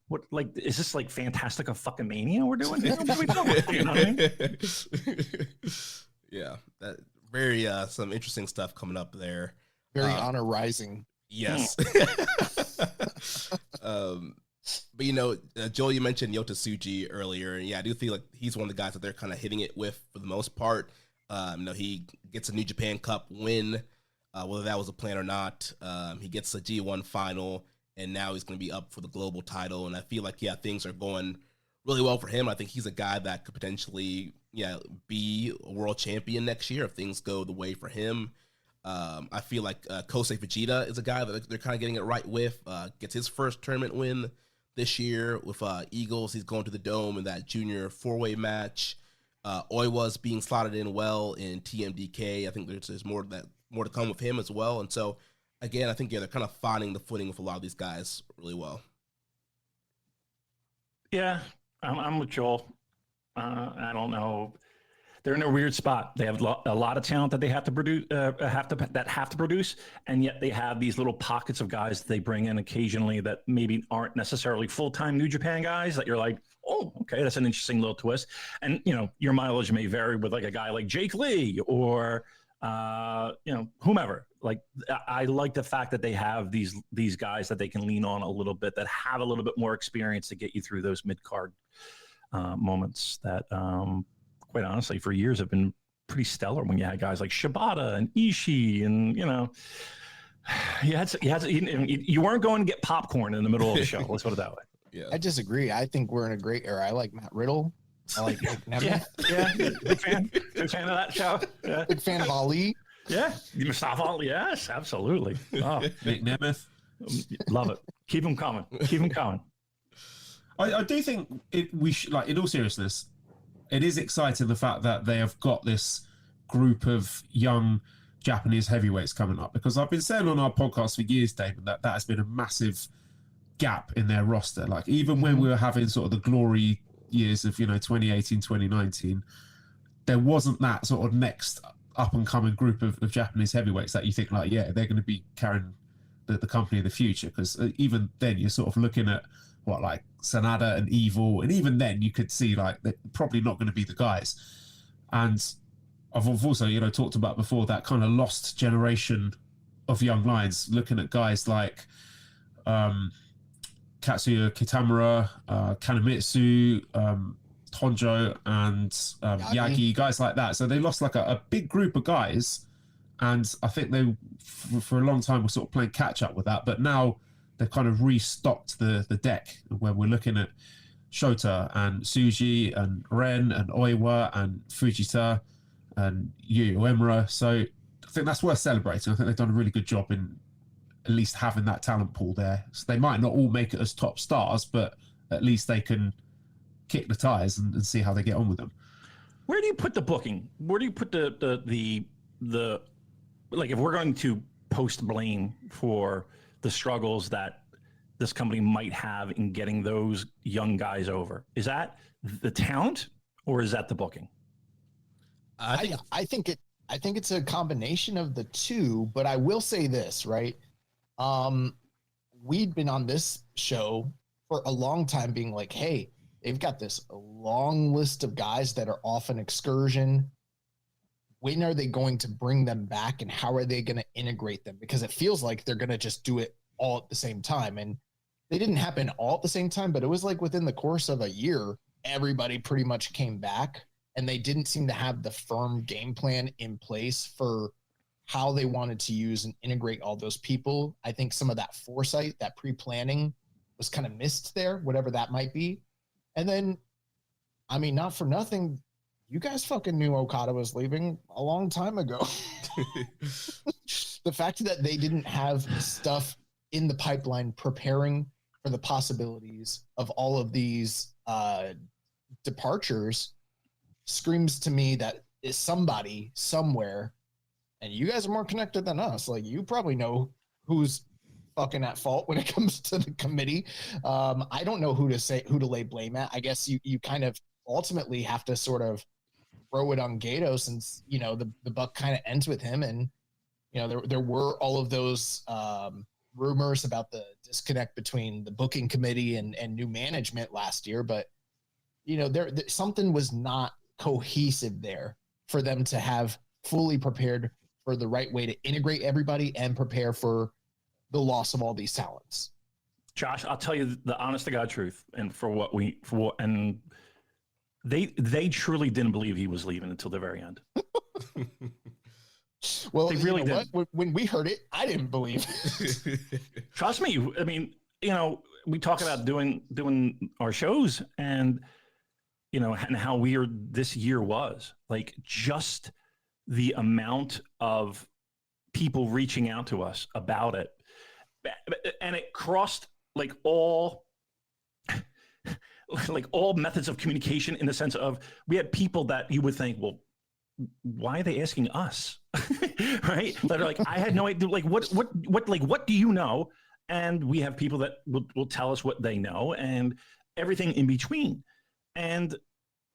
what? Like, is this like Fantastica fucking Mania we're doing? You know what I mean? Yeah, that very some interesting stuff coming up there. Very honor rising. Yes. But you know, Joel, you mentioned Yota Tsuji earlier, and yeah, I do feel like he's one of the guys that they're kind of hitting it with for the most part. You know, he gets a New Japan Cup win, whether that was a plan or not. He gets a G1 final, and now he's going to be up for the global title. And I feel like, yeah, things are going really well for him. I think he's a guy that could potentially, be a world champion next year if things go the way for him. I feel like Kosei Fujita is a guy that they're kind of getting it right with. Gets his first tournament win this year with Eagles. He's going to the Dome in that junior four-way match. Oiwa's being slotted in well in TMDK. I think there's more to come with him as well. And so, again, I think they're kind of finding the footing with a lot of these guys really well. Yeah, I'm with Joel. I don't know. They're in a weird spot. They have a lot of talent that they have to produce, have to produce, and yet they have these little pockets of guys that they bring in occasionally that maybe aren't necessarily full-time New Japan guys. That you're like, oh, okay, that's an interesting little twist. And you know, your mileage may vary with like a guy like Jake Lee or whomever. Like, I like the fact that they have these guys that they can lean on a little bit, that have a little bit more experience to get you through those mid-card moments that. Quite honestly, for years have been pretty stellar when you had guys like Shibata and Ishii, and you know, you weren't going to get popcorn in the middle of the show. Let's put it that way. Yeah, I disagree. I think we're in a great era. I like Matt Riddle. I like Nick Nemeth. Yeah, big fan of that show. Yeah. Big fan of Ali. Yeah, Mustafa Ali. Yes, absolutely. Oh, Nick Nemeth. Love it. Keep them coming. I do think we should, like, in all seriousness, it is exciting the fact that they have got this group of young Japanese heavyweights coming up, because I've been saying on our podcast for years, David, that has been a massive gap in their roster. Like, even when we were having sort of the glory years of, 2018, 2019, there wasn't that sort of next up and coming group of Japanese heavyweights that you think like, yeah, they're going to be carrying the company in the future. Because even then you're sort of looking at what, like Sanada and Evil, and even then you could see like they're probably not going to be the guys. And I've also talked about before that kind of lost generation of young lions, looking at guys like Katsuya Kitamura, Kanemitsu, Honjo, and Yagi, guys like that. So they lost like a big group of guys, and I think they for a long time were sort of playing catch up with that, but now they've kind of restocked the deck where we're looking at Shota and Tsuji and Ren and Oiwa and Fujita and Yu Uemura. So I think that's worth celebrating. I think they've done a really good job in at least having that talent pool there. So they might not all make it as top stars, but at least they can kick the tires and see how they get on with them. Where do you put the booking? Where do you put the like, if we're going to post blame for the struggles that this company might have in getting those young guys over? Is that the talent or is that the booking? I think it's a combination of the two, but I will say this, right? We'd been on this show for a long time being like, hey, they've got this long list of guys that are off an excursion. When are they going to bring them back and how are they going to integrate them? Because it feels like they're going to just do it all at the same time. And they didn't happen all at the same time, but it was like within the course of a year, everybody pretty much came back and they didn't seem to have the firm game plan in place for how they wanted to use and integrate all those people. I think some of that foresight, that pre-planning was kind of missed there, whatever that might be. And then, I mean, not for nothing, you guys fucking knew Okada was leaving a long time ago. The fact that they didn't have stuff in the pipeline preparing for the possibilities of all of these departures screams to me that is somebody somewhere, and you guys are more connected than us. Like, you probably know who's fucking at fault when it comes to the committee. I don't know who to lay blame at. I guess you kind of ultimately have to sort of throw it on Gato, since, you know, the buck kind of ends with him. And, you know, there were all of those rumors about the disconnect between the booking committee and new management last year. But, you know, there something was not cohesive there for them to have fully prepared for the right way to integrate everybody and prepare for the loss of all these talents. Josh, I'll tell you the honest to God truth, and and they truly didn't believe he was leaving until the very end. Well, they really did. When we heard it, I didn't believe. Trust me. I mean, you know, we talk about doing our shows, and you know, and how weird this year was. Like, just the amount of people reaching out to us about it, and it crossed like all methods of communication, in the sense of, we had people that you would think, well, why are they asking us? Right? That are like, I had no idea. Like, what do you know? And we have people that will tell us what they know, and everything in between. And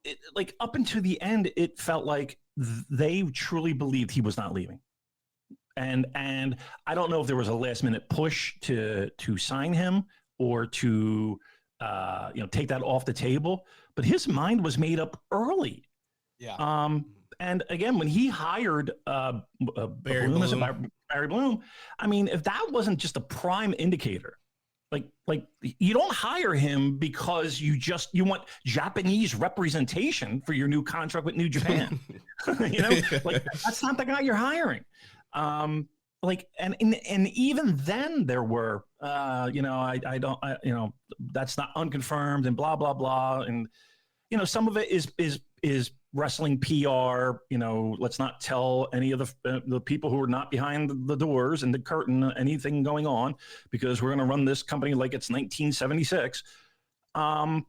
it, like, up until the end, it felt like they truly believed he was not leaving. And I don't know if there was a last minute push to sign him, or to take that off the table, but his mind was made up early. Yeah. And again, when he hired Barry Bloom, I mean, if that wasn't just a prime indicator, like you don't hire him because you want Japanese representation for your new contract with New Japan. You know, like, that's not the guy you're hiring. Like, and even then there were, I don't, that's not unconfirmed and blah, blah, blah. And, you know, some of it is wrestling PR, you know, let's not tell any of the people who are not behind the doors and the curtain anything going on, because we're going to run this company like it's 1976. But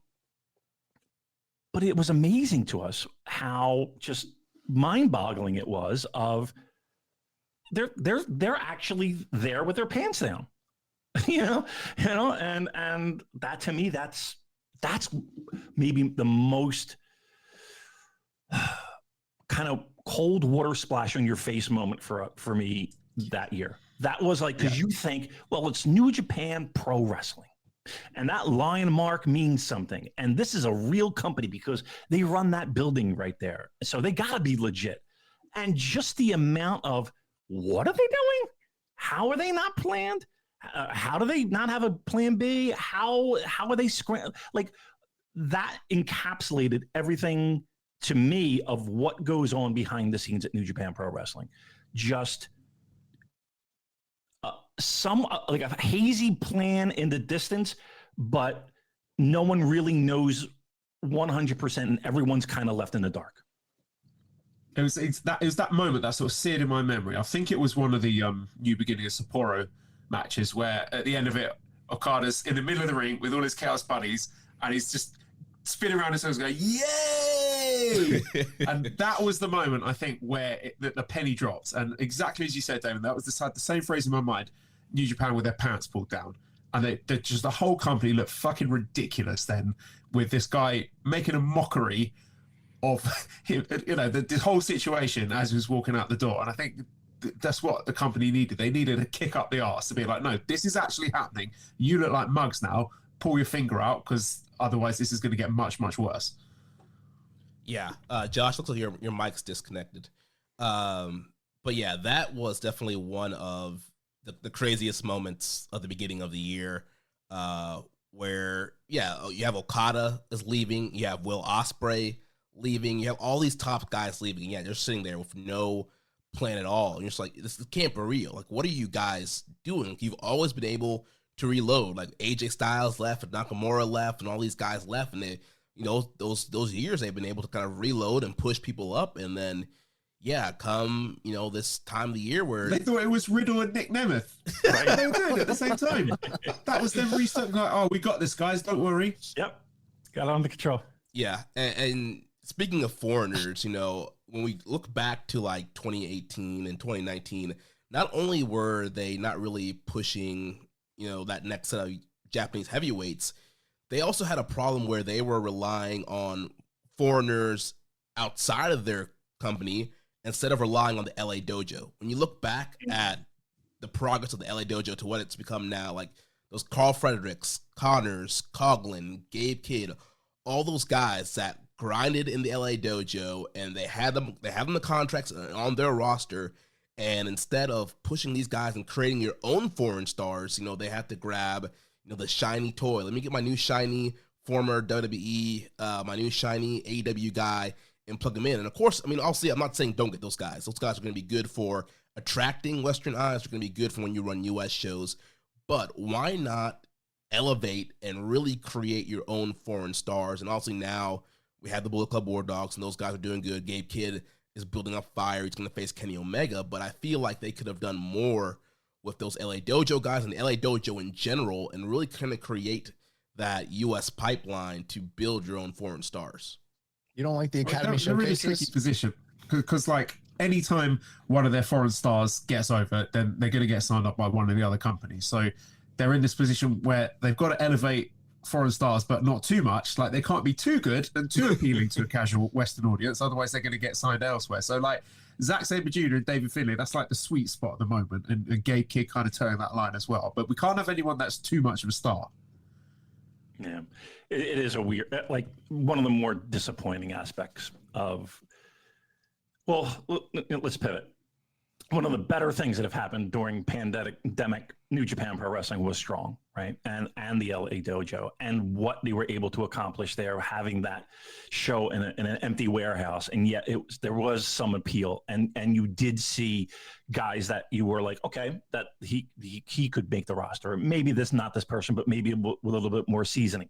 it was amazing to us how just mind-boggling it was of, they're actually there with their pants down, you know, and that, to me, that's maybe the most kind of cold water splash on your face moment for me that year. That was like, because you think, well, it's New Japan Pro Wrestling, and that lion mark means something, and this is a real company because they run that building right there, so they got to be legit. And just the amount of, what are they doing? How are they not planned? How do they not have a plan B? How are they like, that encapsulated everything to me of what goes on behind the scenes at New Japan Pro Wrestling. Just like a hazy plan in the distance, but no one really knows 100%, and everyone's kind of left in the dark. It was that moment that sort of seared in my memory. I think it was one of the New Beginning of Sapporo matches where at the end of it, Okada's in the middle of the ring with all his Chaos buddies, and he's just spinning around his circles going, yay! hey! And that was the moment, I think, where the penny dropped. And exactly as you said, Damon, that was the same phrase in my mind. New Japan with their pants pulled down. And they just, the whole company looked fucking ridiculous then, with this guy making a mockery of him, the whole situation as he was walking out the door. And I think that's what the company needed. They needed a kick up the arse to be like, no, this is actually happening. You look like mugs now. Pull your finger out, because otherwise this is going to get much, much worse. Yeah, Josh, looks like your mic's disconnected. But yeah, that was definitely one of the craziest moments of the beginning of the year, where, yeah, you have Okada is leaving, you have Will Ospreay leaving, you have all these top guys leaving. Yeah, they're sitting there with no plan at all. And you're just like, this can't be real. Like, what are you guys doing? You've always been able to reload. Like, AJ Styles left, and Nakamura left, and all these guys left, and they, those years they've been able to kind of reload and push people up. And then, yeah, come, this time of the year where they thought it was Riddle and Nick Nemeth. Right? They were doing it at the same time. That was them restarting, like, oh, we got this, guys, don't worry. Yep. Got it under control. Yeah. And speaking of foreigners, when we look back to like 2018 and 2019, not only were they not really pushing, that next set of Japanese heavyweights, they also had a problem where they were relying on foreigners outside of their company instead of relying on the LA Dojo. When you look back at the progress of the LA Dojo to what it's become now, like those Carl Fredericks, Connors, Coughlin, Gabe Kidd, all those guys that grinded in the LA Dojo, and they had them the contracts on their roster, and instead of pushing these guys and creating your own foreign stars, they had to grab, the shiny toy. Let me get my new shiny former WWE, my new shiny AEW guy, and plug them in. And of course, obviously, I'm not saying don't get those guys. Those guys are going to be good for attracting Western eyes. They're going to be good for when you run US shows. But why not elevate and really create your own foreign stars? And obviously now we have the Bullet Club War Dogs, and those guys are doing good. Gabe Kidd is building up fire. He's going to face Kenny Omega. But I feel like they could have done more with those LA Dojo guys and the LA Dojo in general, and really kind of create that U.S. pipeline to build your own foreign stars. You don't like the Academy They're in a tricky position, because like anytime one of their foreign stars gets over, then they're going to get signed up by one of the other companies. So they're in this position where they've got to elevate foreign stars, but not too much. Like, they can't be too good and too appealing to a casual Western audience, otherwise they're going to get signed elsewhere. So like Zack Sabre Jr. and David Finlay, that's like the sweet spot at the moment, and Gabe Kidd kind of towing that line as well. But we can't have anyone that's too much of a star. Yeah, it is a weird, like, one of the more disappointing aspects of, well, let's pivot. One of the better things that have happened during pandemic New Japan Pro Wrestling was Strong, right? And the LA Dojo, and what they were able to accomplish there, having that show in an empty warehouse, and yet there was some appeal, and you did see guys that you were like, okay, that he could make the roster. Maybe not this person, but maybe with a little bit more seasoning.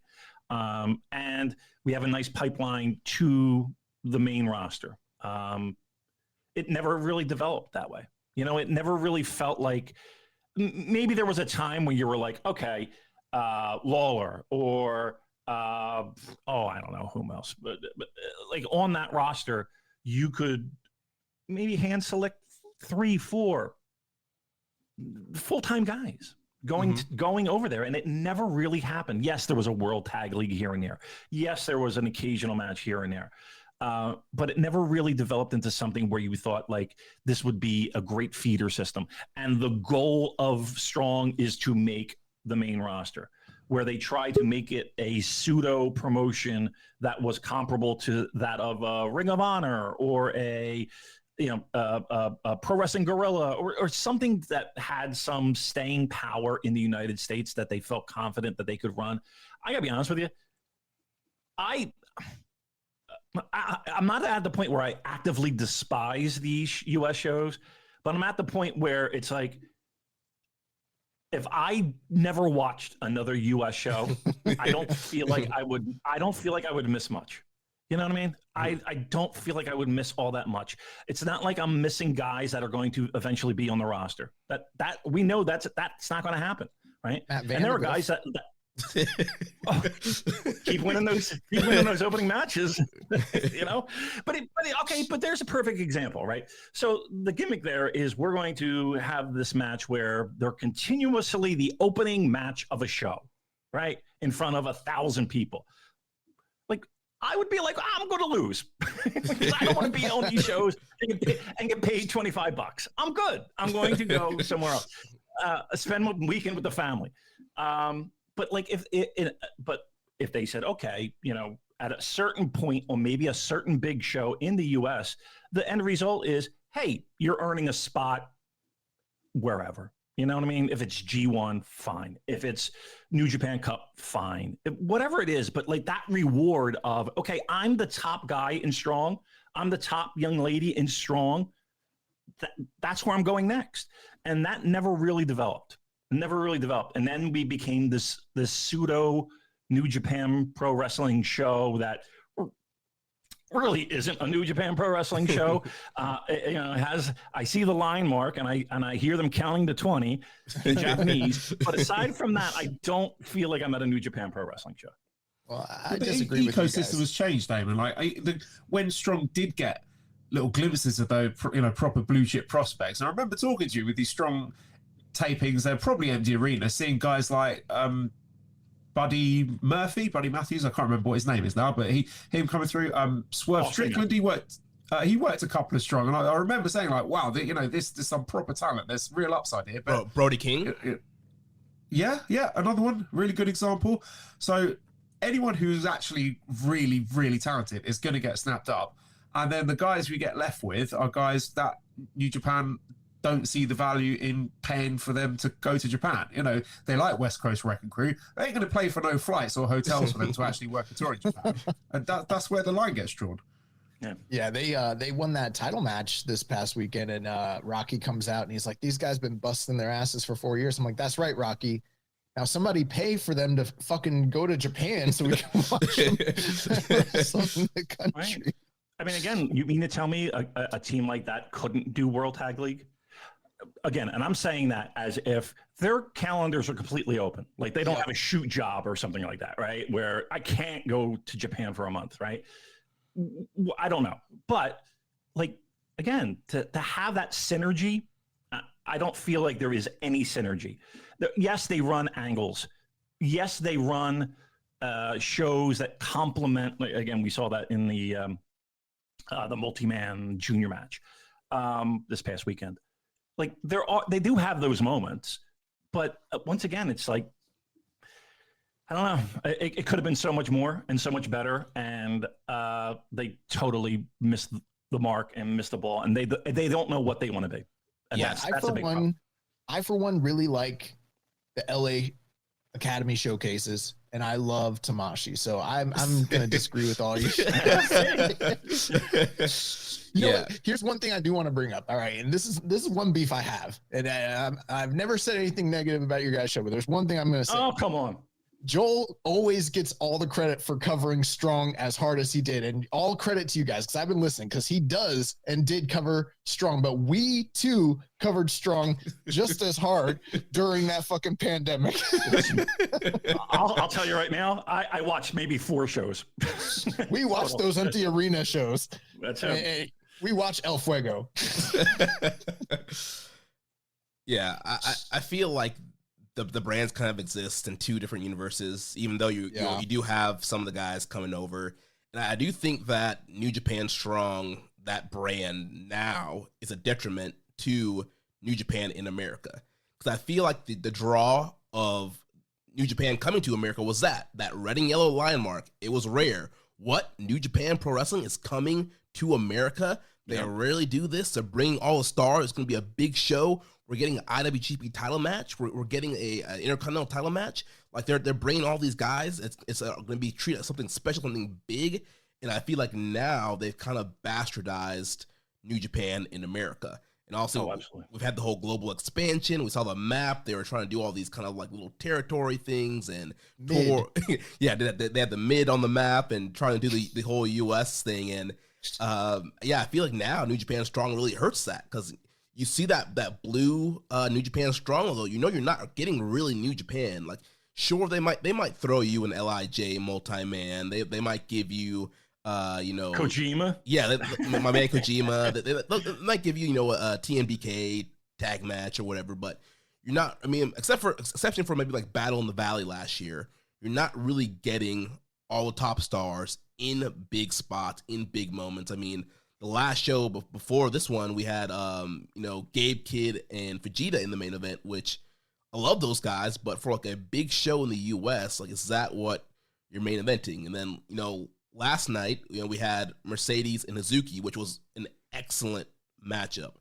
And we have a nice pipeline to the main roster. It never really developed that way. It never really felt like, maybe there was a time when you were like, okay, Lawler or, I don't know whom else, but like on that roster, you could maybe hand select 3-4 full-time guys going over there. And it never really happened. Yes, there was a World Tag League here and there. Yes, there was an occasional match here and there. But it never really developed into something where you thought like this would be a great feeder system. And the goal of Strong is to make the main roster, where they try to make it a pseudo promotion that was comparable to that of Ring of Honor or a Pro Wrestling Guerrilla or something that had some staying power in the United States that they felt confident that they could run. I gotta be honest with you. I'm not at the point where I actively despise these U.S. shows, but I'm at the point where it's like, if I never watched another U.S. show, I don't feel like I would miss much. You know what I mean? I don't feel like I would miss all that much. It's not like I'm missing guys that are going to eventually be on the roster. That we know that's not going to happen, right? And there are guys that Oh, keep winning those opening matches, you know. But there's a perfect example, right? So the gimmick there is we're going to have this match where they're continuously the opening match of a show, right, in front of 1,000 people. Like, I would be like, I'm going to lose because I don't want to be on these shows and get paid $25. I'm good. I'm going to go somewhere else, spend a weekend with the family. But like if they said, okay, you know, at a certain point or maybe a certain big show in the US, the end result is, hey, you're earning a spot wherever. You know what I mean? If it's G1, fine. If it's New Japan Cup, fine. Whatever it is, but like that reward of, okay, I'm the top guy in Strong. I'm the top young lady in Strong. That's where I'm going next. And that never really developed. And then we became this pseudo New Japan Pro Wrestling show that really isn't a New Japan Pro Wrestling show. You know, I see the line mark and I hear them counting to 20 in Japanese. But aside from that, I don't feel like I'm at a New Japan Pro Wrestling show. Well, I disagree with you guys. The ecosystem has changed, Damon. Like when Strong did get little glimpses of those, you know, proper blue chip prospects, and I remember talking to you with these Strong tapings. They're probably empty arena, seeing guys like Buddy Matthews. I can't remember what his name is now, but him coming through. Swerve Strickland. He worked a couple of Strong, and I remember saying like, wow, you know, there's some proper talent. There's real upside here. But Brody King. Yeah, another one, really good example. So anyone who's actually really, really talented is going to get snapped up, and then the guys we get left with are guys that New Japan don't see the value in paying for them to go to Japan. You know, they like West Coast Wrecking Crew. They ain't going to pay for no flights or hotels for them to actually work a tour in Japan. And that's where the line gets drawn. Yeah, they won that title match this past weekend, and Rocky comes out and he's like, these guys been busting their asses for 4 years. I'm like, that's right, Rocky. Now somebody pay for them to fucking go to Japan so we can watch them in the country. Right. I mean, again, you mean to tell me a team like that couldn't do World Tag League? Again, and I'm saying that as if their calendars are completely open. Like they don't have a shoot job or something like that, right? Where I can't go to Japan for a month, right? I don't know. But like, again, to have that synergy, I don't feel like there is any synergy. Yes, they run angles. Yes, they run shows that complement. Like, again, we saw that in the multi-man junior match this past weekend. Like they do have those moments, but once again, it's like, I don't know. It could have been so much more and so much better, and they totally missed the mark and missed the ball, and they don't know what they want to be. And that's a big problem. I for one really like the LA Academy showcases, and I love Tamashi, so I'm gonna disagree with all you. You know what? Here's one thing I do want to bring up. All right, and this is one beef I have, and I've never said anything negative about your guys' show, but there's one thing I'm gonna say. Oh, come on. Joel always gets all the credit for covering Strong as hard as he did, and all credit to you guys because I've been listening, because he does and did cover Strong, but we too covered Strong just as hard during that fucking pandemic. I'll tell you right now, I watched maybe 4 shows. We watched those empty arena shows. That's it. Hey, we watch El Fuego. Yeah, I feel like the brands kind of exist in 2 different universes, even though you do have some of the guys coming over. And I do think that New Japan Strong, that brand now, is a detriment to New Japan in America. Because I feel like the draw of New Japan coming to America was that red and yellow line mark. It was rare. What? New Japan Pro Wrestling is coming to America? They rarely do this. They're bringing all the stars. It's going to be a big show. We're getting an IWGP title match. We're getting an Intercontinental title match. Like they're bringing all these guys. It's going to be treated as something special, something big. And I feel like now they've kind of bastardized New Japan in America. And also, we've had the whole global expansion. We saw the map. They were trying to do all these kind of like little territory things and tour. Yeah, they had the mid on the map and trying to do the whole U.S. thing. And I feel like now New Japan Strong really hurts that because you see that blue New Japan Strong logo. You know you're not getting really New Japan. Like sure, they might throw you an LIJ multi-man. They might give you, Kojima. Yeah, my man Kojima. They might give you, a TMDK tag match or whatever. But you're not. I mean, exception for maybe like Battle in the Valley last year, you're not really getting all the top stars in big spots, in big moments. I mean, the last show before this one, we had, Gabe Kidd and Vegeta in the main event, which I love those guys, but for like a big show in the U.S., like, is that what you're main eventing? And then, last night, we had Mercedes and Hazuki, which was an excellent matchup.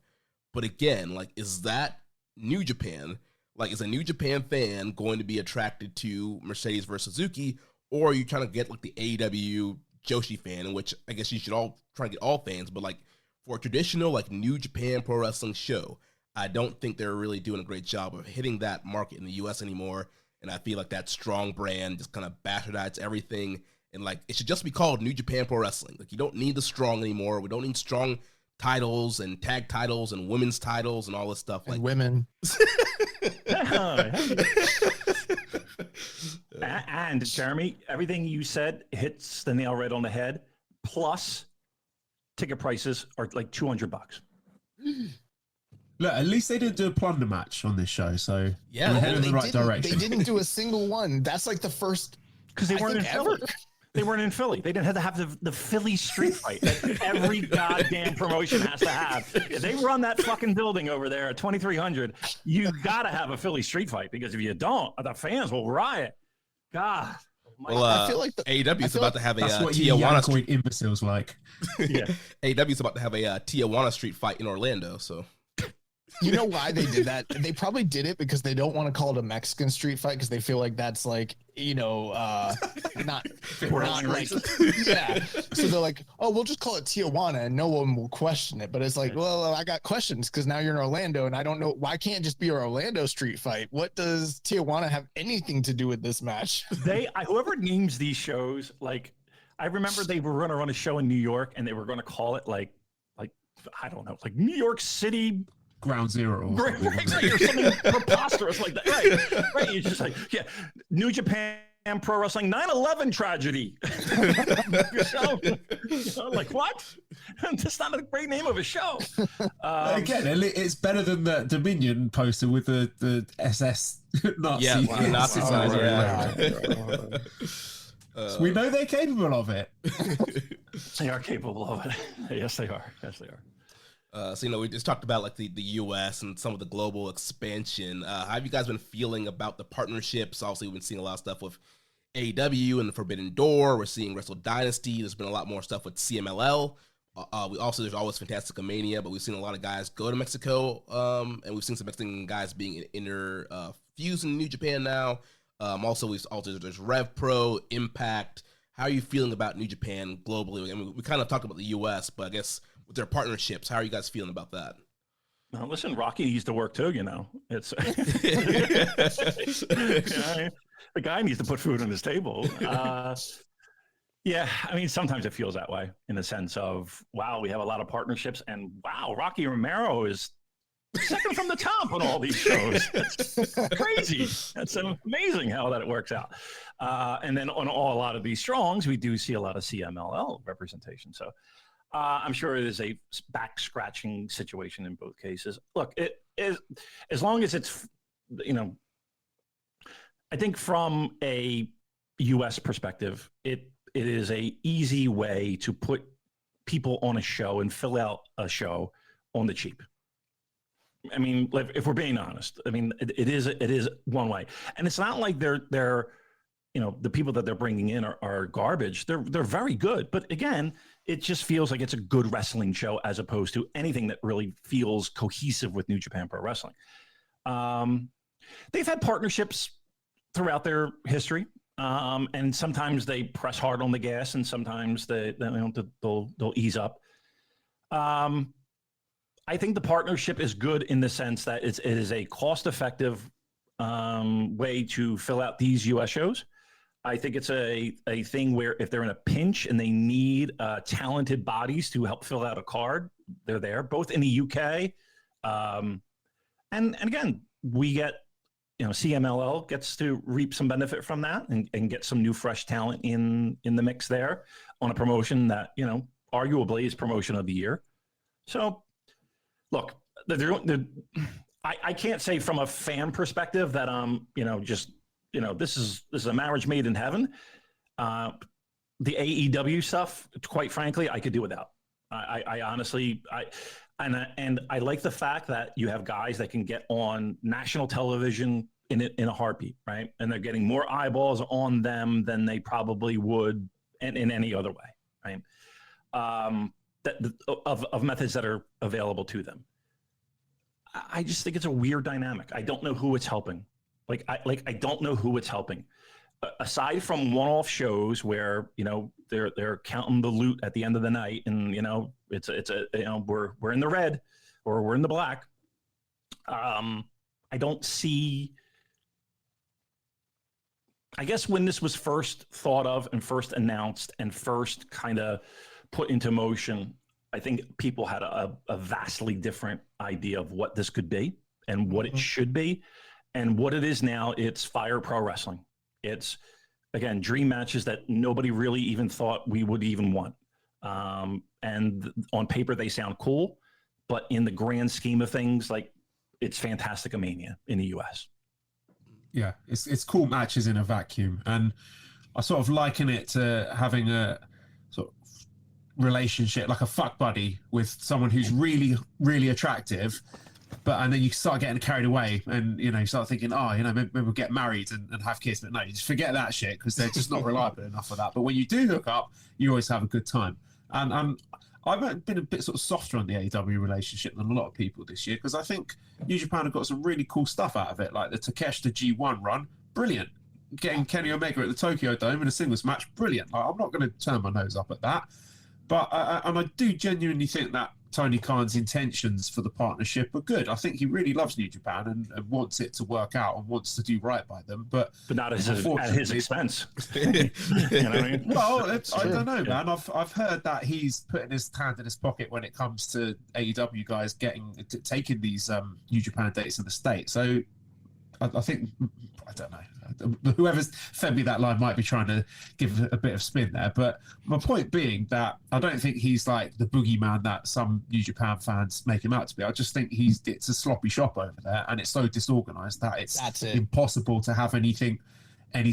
But again, like, is that New Japan? Like, is a New Japan fan going to be attracted to Mercedes versus Hazuki, or are you trying to get like the AEW Joshi fan, in which I guess you should all try to get all fans, but like for a traditional like New Japan Pro Wrestling show, I don't think they're really doing a great job of hitting that market in the US anymore. And I feel like that strong brand just kind of bastardizes everything. And like, it should just be called New Japan Pro Wrestling. Like, you don't need the strong anymore. We don't need strong titles and tag titles and women's titles and all this stuff. And like women. And Jeremy, everything you said hits the nail right on the head. Plus, ticket prices are like $200. Look, at least they didn't do a plunder match on this show, so Yeah, we're headed in the right direction. They didn't do a single one. That's like the first, because they weren't in ever. Philly. They weren't in Philly. They didn't have to have the Philly street fight that every goddamn promotion has to have. If they run that fucking building over there at 2300, you got to have a Philly street fight, because if you don't, the fans will riot. God. Well, I feel like AEW is about to have a That's what you Tijuana Yankoid imbeciles like. Yeah. AEW is about to have a Tijuana street fight in Orlando. So you know why they did that? They probably did it because they don't want to call it a Mexican street fight, because they feel like that's like, not like, yeah. So they're like, oh, we'll just call it Tijuana and no one will question it. But it's like, well, I got questions because now you're in Orlando and I don't know, why can't it just be an Orlando street fight? What does Tijuana have anything to do with this match? Whoever names these shows, like, I remember they were going to run a show in New York and they were going to call it like I don't know, like New York City Ground Zero. Right, or something preposterous like that. Right. You're just like, yeah, New Japan Pro Wrestling 9/11 tragedy. Like, what? That's not a great name of a show. Again, it's better than the Dominion poster with the SS Nazi. Yeah, Nazi signs. Yeah. So we know they're capable of it. They are capable of it. Yes, they are. Yes, they are. So, we just talked about like the U.S. and some of the global expansion. How have you guys been feeling about the partnerships? Obviously, we've been seeing a lot of stuff with AEW and the Forbidden Door. We're seeing Wrestle Dynasty. There's been a lot more stuff with CMLL. There's always Fantastica Mania, but we've seen a lot of guys go to Mexico, and we've seen some Mexican guys being fused in New Japan now. There's Rev Pro, Impact. How are you feeling about New Japan globally? I mean, we kind of talked about the U.S., but I guess with their partnerships, how are you guys feeling about that? Now, listen, Rocky needs to work too. It's the guy needs to put food on his table. Yeah, I mean, sometimes it feels that way in the sense of, wow, we have a lot of partnerships, and wow, Rocky Romero is second from the top on all these shows. That's crazy. That's amazing how that it works out. And then on a lot of these strongs, we do see a lot of CMLL representation. So I'm sure it is a back scratching situation in both cases. Look, it is, as long as it's, I think from a U.S. perspective, it is a easy way to put people on a show and fill out a show on the cheap. I mean, if we're being honest, I mean, it is one way, and it's not like they're the people that they're bringing in are garbage. They're very good, but again, it just feels like it's a good wrestling show as opposed to anything that really feels cohesive with New Japan Pro Wrestling. They've had partnerships throughout their history, and sometimes they press hard on the gas, and sometimes they'll ease up. I think the partnership is good in the sense that it is a cost-effective way to fill out these U.S. shows. I think it's a thing where if they're in a pinch and they need talented bodies to help fill out a card, they're there, both in the UK. And again, we get, CMLL gets to reap some benefit from that and get some new fresh talent in the mix there on a promotion that, arguably is promotion of the year. So look, I can't say from a fan perspective that this is a marriage made in heaven. The AEW stuff, quite frankly, I could do without. I honestly, I like the fact that you have guys that can get on national television in a heartbeat, right? And they're getting more eyeballs on them than they probably would in any other way, right? Of methods that are available to them. I just think it's a weird dynamic. I don't know who it's helping. I don't know who it's helping. Aside from one-off shows where they're counting the loot at the end of the night, and we're in the red or we're in the black. I don't see. I guess when this was first thought of and first announced and first kind of put into motion, I think people had a vastly different idea of what this could be and what it should be, and what it is now. It's Fire Pro Wrestling. It's, again, dream matches that nobody really even thought we would even want. And on paper, they sound cool, but in the grand scheme of things, it's Fantasticomania in the US. Yeah, it's cool matches in a vacuum. And I sort of liken it to having a sort of relationship, like a fuck buddy with someone who's really, really attractive. And then you start getting carried away, and you start thinking, maybe we'll get married and have kids. But no, you just forget that shit because they're just not reliable enough for that. But when you do hook up, you always have a good time. And I've been a bit sort of softer on the AEW relationship than a lot of people this year, because I think New Japan have got some really cool stuff out of it, like the Takeshita G1 run, brilliant. Getting Kenny Omega at the Tokyo Dome in a singles match, brilliant. I'm not going to turn my nose up at that. But I do genuinely think that Tony Khan's intentions for the partnership are good. I think he really loves New Japan and wants it to work out and wants to do right by them. But not at his expense. You know what I mean? Well, I don't know, man. I've heard that he's putting his hand in his pocket when it comes to AEW guys taking these New Japan dates in the States. So I think, I don't know. Whoever's fed me that line might be trying to give a bit of spin there. But my point being that I don't think he's like the boogeyman that some New Japan fans make him out to be. I just think it's a sloppy shop over there, and it's so disorganized that it's impossible to have any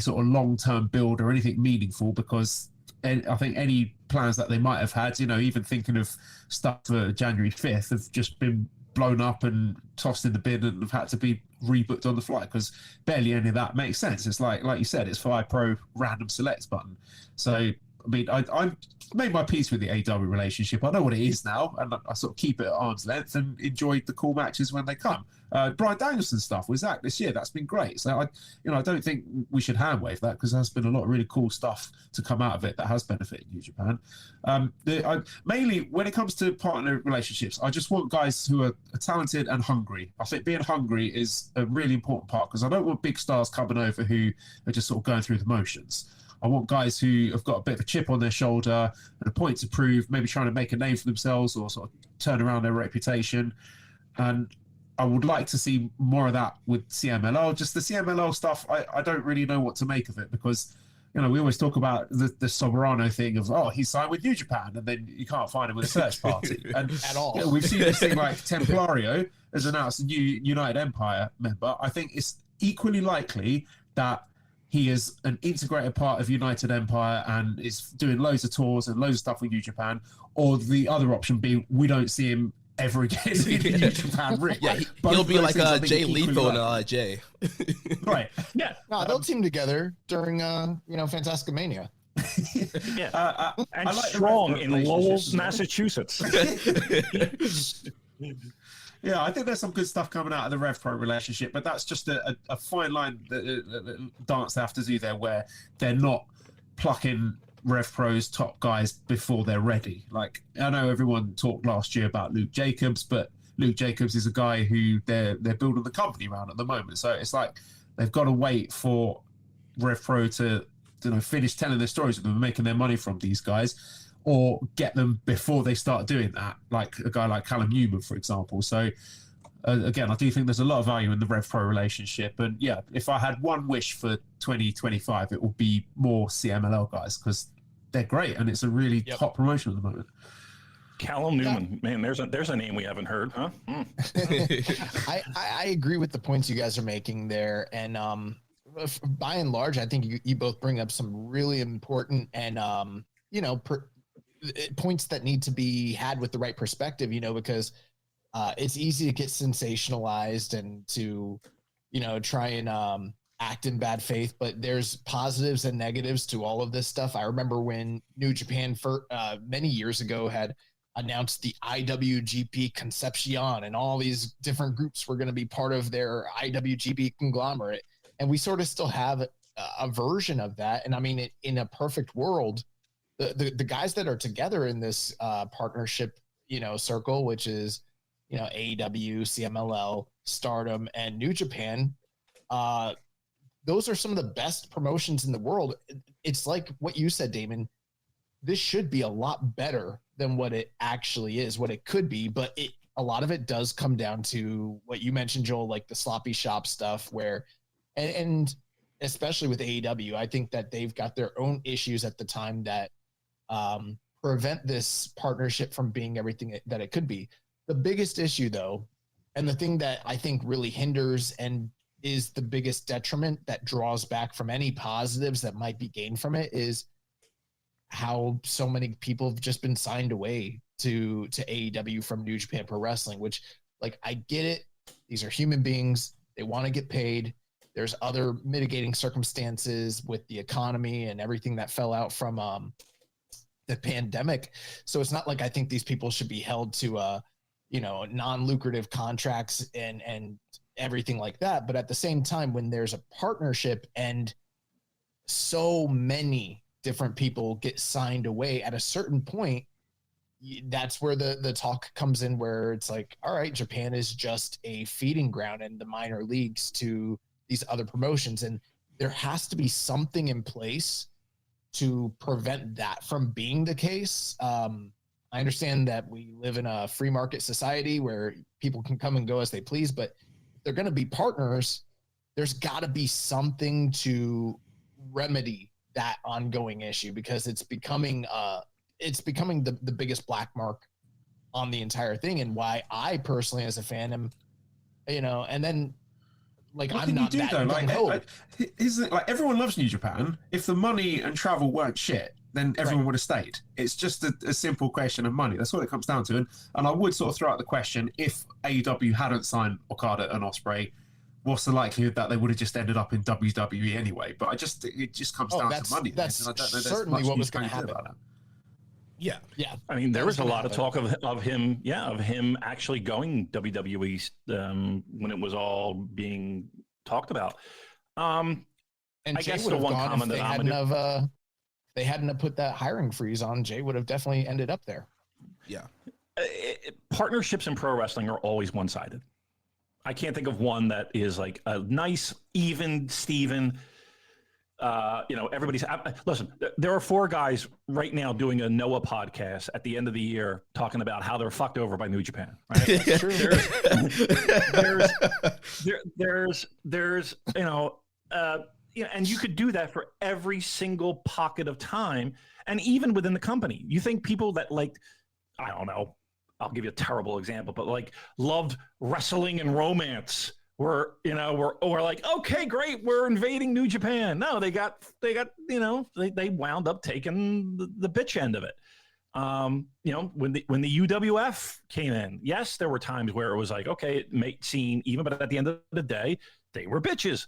sort of long-term build or anything meaningful, because I think any plans that they might have had, even thinking of stuff for January 5th, have just been blown up and tossed in the bin and have had to be rebooked on the fly, because barely any of that makes sense. It's like you said, it's Fire Pro random select button. So I mean, I made my peace with the AW relationship. I know what it is now, and I sort of keep it at arm's length and enjoy the cool matches when they come. Bryan Danielson stuff with Zach this year, that's been great. So I don't think we should hand wave that, because there's been a lot of really cool stuff to come out of it that has benefited New Japan. Mainly when it comes to partner relationships, I just want guys who are talented and hungry. I think being hungry is a really important part, because I don't want big stars coming over who are just sort of going through the motions. I want guys who have got a bit of a chip on their shoulder and a point to prove, maybe trying to make a name for themselves or sort of turn around their reputation. And I would like to see more of that with CMLL. Just the CMLL stuff, I don't really know what to make of it, because we always talk about the Soberano thing of, he signed with New Japan, and then you can't find him with a search party. And at all. We've seen this thing like Templario has announced a new United Empire member. I think it's equally likely that he is an integrated part of United Empire and is doing loads of tours and loads of stuff with New Japan. Or the other option being, we don't see him ever again in the New Japan ring. Yeah, he'll be like Jay Lethal in Jay. Right. Yeah. No, they'll team together during Fantasticomania. Yeah. And I like Strong in Lowell, Massachusetts. Yeah, I think there's some good stuff coming out of the Rev Pro relationship, but that's just a fine line dance they have to do there, where they're not plucking Rev Pro's top guys before they're ready. Like, I know everyone talked last year about Luke Jacobs, but Luke Jacobs is a guy who they're building the company around at the moment. So it's like they've got to wait for Rev Pro to finish telling their stories with them and making their money from these guys, or get them before they start doing that, like a guy like Callum Newman, for example. So Again, I do think there's a lot of value in the Rev Pro relationship. And yeah, if I had one wish for 2025, it would be more CMLL guys, because they're great and it's a really top promotion at the moment. Callum Newman, man, there's a name we haven't heard, huh? I agree with the points you guys are making there, and by and large, I think you both bring up some really important and points that need to be had with the right perspective. Because it's easy to get sensationalized and to try and act in bad faith, but there's positives and negatives to all of this stuff. I remember when New Japan for many years ago had announced the IWGP Concepcion, and all these different groups were going to be part of their IWGP conglomerate. And we sort of still have a version of that. And I mean, in a perfect world, the guys that are together in this partnership, circle, which is, AEW, CMLL, Stardom, and New Japan, those are some of the best promotions in the world. It's like what you said, Damon. This should be a lot better than what it actually is, what it could be, but a lot of it does come down to what you mentioned, Joel, like the sloppy shop stuff where, and especially with AEW, I think that they've got their own issues at the time that prevent this partnership from being everything that it could be. The biggest issue, though, and the thing that I think really hinders and is the biggest detriment that draws back from any positives that might be gained from it, is how so many people have just been signed away to AEW from New Japan Pro Wrestling, which, like, I get it. These are human beings. They want to get paid. There's other mitigating circumstances with the economy and everything that fell out from the pandemic. So it's not like I think these people should be held to non-lucrative contracts and everything like that. But at the same time, when there's a partnership and so many different people get signed away, at a certain point, that's where the talk comes in, where it's like, all right, Japan is just a feeding ground in the minor leagues to these other promotions. And there has to be something in place to prevent that from being the case. I understand that we live in a free market society where people can come and go as they please, but if they're going to be partners, there's got to be something to remedy that ongoing issue, because it's becoming the biggest black mark on the entire thing. And why I personally, as a fan, am, and then, like, what I'm not that like everyone loves New Japan. If the money and travel weren't shit, then everyone would have stayed. It's just a simple question of money. That's what it comes down to. And I would sort of throw out the question, if AEW hadn't signed Okada and Ospreay, what's the likelihood that they would have just ended up in WWE anyway? But it just comes down to money. That's I don't know certainly what was going to happen. Yeah. I mean, there was a lot of talk of him actually going WWE when it was all being talked about. And I Jay guess would the have one gone comment if they hadn't have put that hiring freeze on. Jay would have definitely ended up there. Yeah. Partnerships in pro wrestling are always one-sided. I can't think of one that is like a nice, even Steven. Everybody's listen. There are 4 guys right now doing a Noah podcast at the end of the year talking about how they're fucked over by New Japan. Right? That's true. There's and you could do that for every single pocket of time, and even within the company. You think people that, like, I don't know, I'll give you a terrible example, but like loved wrestling and romance were like, okay, great, we're invading New Japan. No, they they wound up taking the bitch end of it. When the UWF came in, yes, there were times where it was like, okay, it may seem even, but at the end of the day, they were bitches.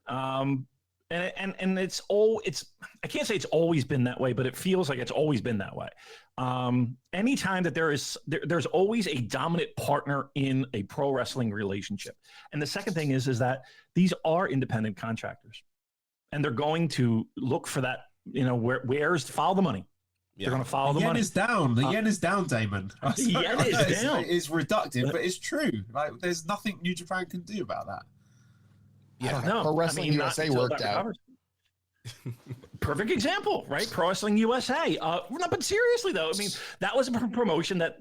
And I can't say it's always been that way, but it feels like it's always been that way. Anytime that there's always a dominant partner in a pro wrestling relationship. And the second thing is that these are independent contractors, and they're going to look for that, follow the money. Yeah. They're going to follow the money. The yen is down, Damon. The yen is down. It's reductive, but it's true. Like, there's nothing New Japan can do about that. Yeah, Pro Wrestling USA worked out. Perfect example, right? Pro Wrestling USA. No, but seriously though, I mean, that was a promotion that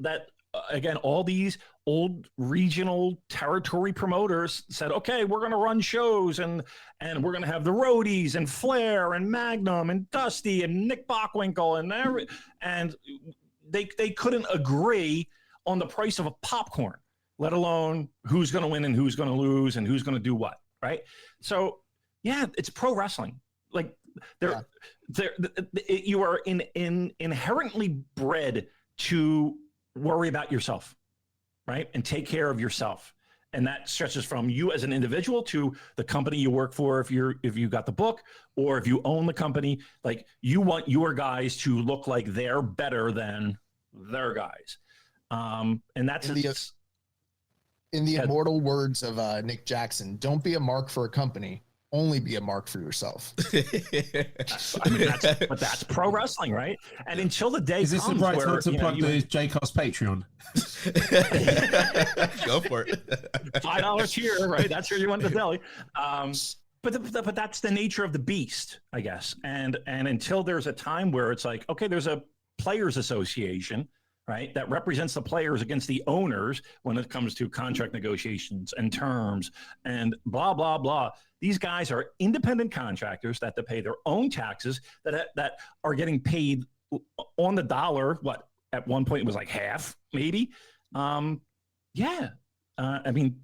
again, all these old regional territory promoters said, okay, we're going to run shows and we're going to have the Roadies and Flair and Magnum and Dusty and Nick Bockwinkel and they couldn't agree on the price of a popcorn, let alone who's going to win and who's going to lose and who's going to do what, right? So yeah, it's pro wrestling. Like you are inherently bred to worry about yourself, right? And take care of yourself. And that stretches from you as an individual to the company you work for. If you got the book or if you own the company, like you want your guys to look like they're better than their guys. And that's in the immortal words of Nick Jackson, don't be a mark for a company, only be a mark for yourself. But that's pro wrestling, right? And until the day is this comes the right where, time to plug the JCOS Patreon? Go for it. $5 here, right? That's where you want the deli. But that's the nature of the beast, I guess. And until there's a time where it's like, okay, there's a players association, right, that represents the players against the owners when it comes to contract negotiations and terms and blah, blah, blah. These guys are independent contractors that have to pay their own taxes that are getting paid on the dollar. What, at one point it was like half, maybe. I mean,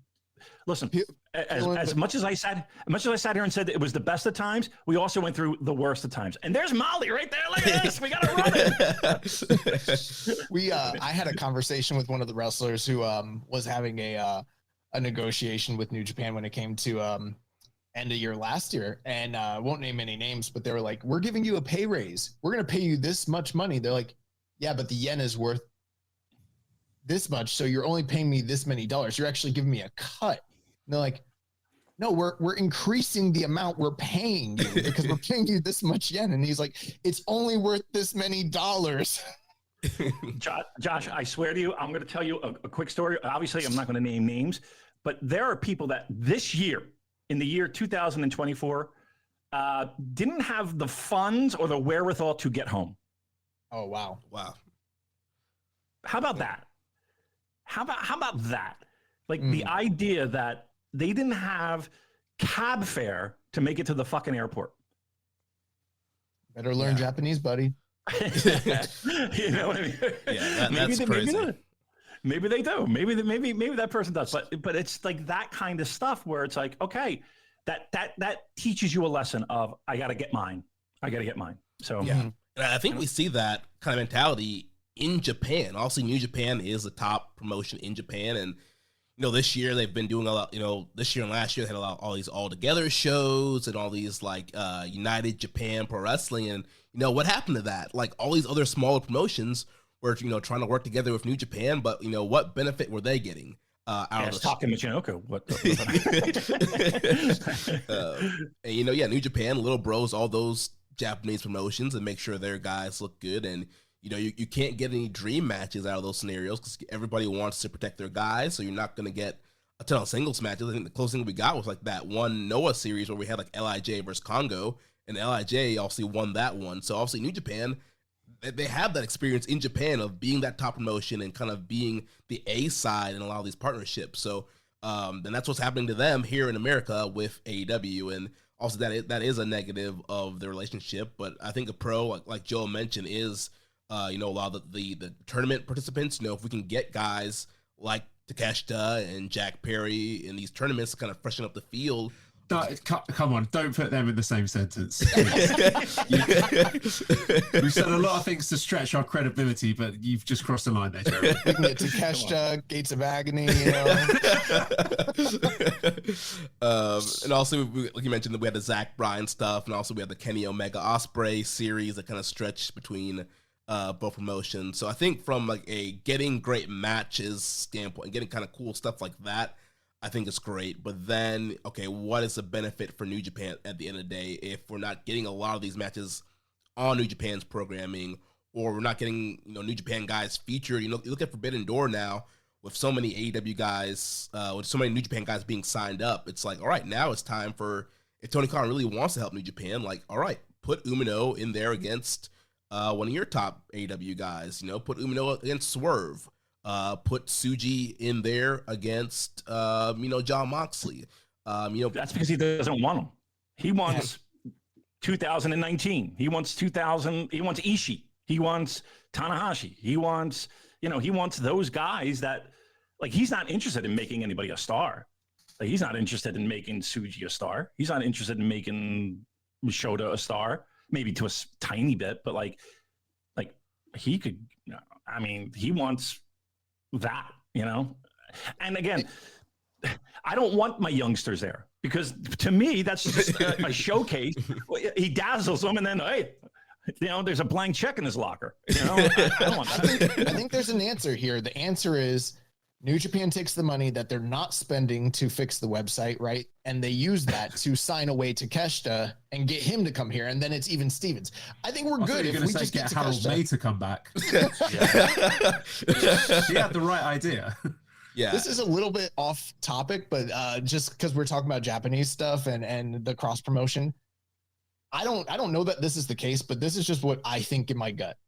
listen, as much as I sat here and said that it was the best of times, we also went through the worst of times. And there's Molly right there. Look at this. We got to run it. I had a conversation with one of the wrestlers who was having a negotiation with New Japan when it came to end of year last year, and I won't name any names, but they were like, we're giving you a pay raise. We're going to pay you this much money. They're like, yeah, but the yen is worth this much. So you're only paying me this many dollars. You're actually giving me a cut. And they're like, no, we're increasing the amount we're paying you because we're paying you this much yen. And he's like, it's only worth this many dollars. Josh, I swear to you, I'm going to tell you a quick story. Obviously, I'm not going to name names, but there are people that this year, in the year 2024, didn't have the funds or the wherewithal to get home. Oh, wow. How about that? How about that? Like the idea that they didn't have cab fare to make it to the fucking airport. Better learn Japanese, buddy. You know what I mean? Yeah, that's crazy. Maybe they do. Maybe that person does. But it's like that kind of stuff where it's like, okay, that teaches you a lesson of I got to get mine. So yeah, and I think we see that kind of mentality in Japan. Also, New Japan is the top promotion in Japan, and this year they've been doing a lot. This year and last year they had all these all together shows and all these like United Japan Pro Wrestling, and what happened to that? Like all these other smaller promotions were trying to work together with New Japan, but what benefit were they getting out of this? Talking Michinoku. And New Japan, Little Bros, all those Japanese promotions, and make sure their guys look good. And you can't get any dream matches out of those scenarios because everybody wants to protect their guys, so you're not going to get a ton of singles matches. I think the closest thing we got was like that one Noah series where we had like LIJ versus Congo, and LIJ obviously won that one. So obviously New Japan, they have that experience in Japan of being that top promotion and kind of being the A side in a lot of these partnerships. So then that's what's happening to them here in America with AEW, and also that is a negative of the relationship. But I think a pro, like Joel mentioned, is a lot of the tournament participants. If we can get guys like Takeshita and Jack Perry in these tournaments to kind of freshen up the field. Come on, don't put them in the same sentence. We've said a lot of things to stretch our credibility, but you've just crossed the line there, Jeremy. We can get to Takeshita, Gates of Agony, and also, like you mentioned, we had the Zach Bryan stuff, and also we had the Kenny Omega Ospreay series that kind of stretched between both promotions. So I think from like a getting great matches standpoint, getting kind of cool stuff like that, I think it's great. But then, okay, what is the benefit for New Japan at the end of the day if we're not getting a lot of these matches on New Japan's programming, or we're not getting New Japan guys featured? You look at Forbidden Door now with so many AEW guys, with so many New Japan guys being signed up. It's like, all right, now it's time for, if Tony Khan really wants to help New Japan, like, all right, put Umino in there against one of your top AEW guys. Put Umino against Swerve. put Tsuji in there against, Jon Moxley. That's because he doesn't want him. He wants 2019. He wants 2000. He wants Ishii. He wants Tanahashi. He wants, he wants those guys that, like, he's not interested in making anybody a star. Like, he's not interested in making Tsuji a star. He's not interested in making Shota a star, maybe to a tiny bit, but like he could, he wants that, and again, I don't want my youngsters there because to me, that's just a showcase. He dazzles them and then, hey, there's a blank check in his locker. I don't want that. I think there's an answer here. The answer is New Japan takes the money that they're not spending to fix the website, right? And they use that to sign away Takeshita and get him to come here. And then it's even Stevens. I think we're good if we just get Harold May to come back. She had the right idea. Yeah. This is a little bit off topic, but just because we're talking about Japanese stuff and the cross promotion, I don't know that this is the case, but this is just what I think in my gut.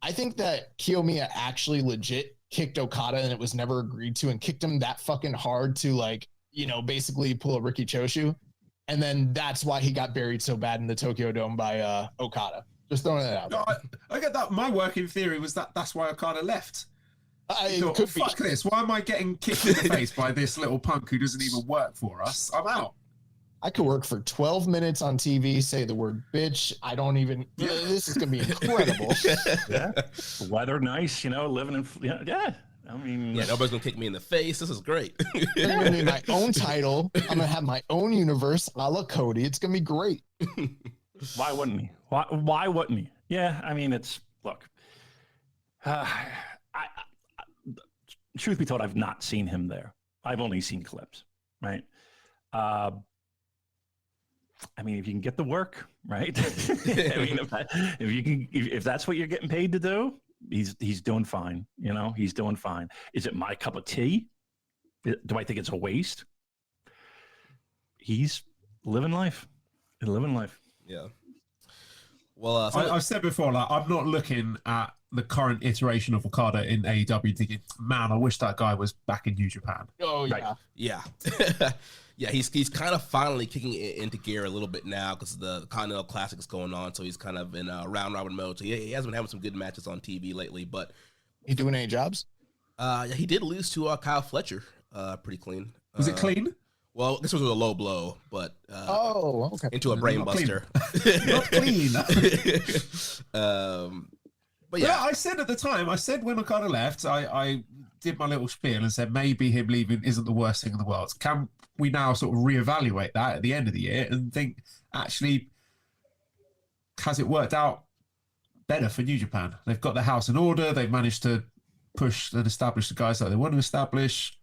I think that Kiyomiya actually legit kicked Okada and it was never agreed to, and kicked him that fucking hard to basically pull a Ricky Choshu. And then that's why he got buried so bad in the Tokyo Dome by Okada. Just throwing that out. No, I get that. My working theory was that's why Okada left. Fuck this. Why am I getting kicked in the face by this little punk who doesn't even work for us? I'm out. I could work for 12 minutes on TV, say the word bitch. I don't even. This is gonna be incredible. Yeah, weather nice, living in. Yeah. Nobody's gonna kick me in the face. This is great. I'm gonna need my own title. I'm gonna have my own universe, a la Cody. It's gonna be great. Why wouldn't he? Why wouldn't he? Yeah, it's look. Truth be told, I've not seen him there. I've only seen clips, right? If you can get the work, right? If that's what you're getting paid to do, he's doing fine. He's doing fine. Is it my cup of tea? Do I think it's a waste? He's living life. Yeah. Well, I've said before, I'm not looking at the current iteration of Okada in AEW thinking, man, I wish that guy was back in New Japan. Oh yeah, right. Yeah. Yeah, he's kind of finally kicking it into gear a little bit now because the Continental Classic is going on, so he's kind of in a round robin mode. So he has been having some good matches on TV lately. But he doing any jobs? He did lose to Kyle Fletcher, pretty clean. Was it clean? Well, this was a low blow, but okay. into a brain buster. Not clean. But yeah, I said at the time, when Okada left, I did my little spiel and said maybe him leaving isn't the worst thing in the world. Can we now sort of reevaluate that at the end of the year and think, actually, has it worked out better for New Japan? They've got their house in order. They've managed to push and establish the guys that they want to establish,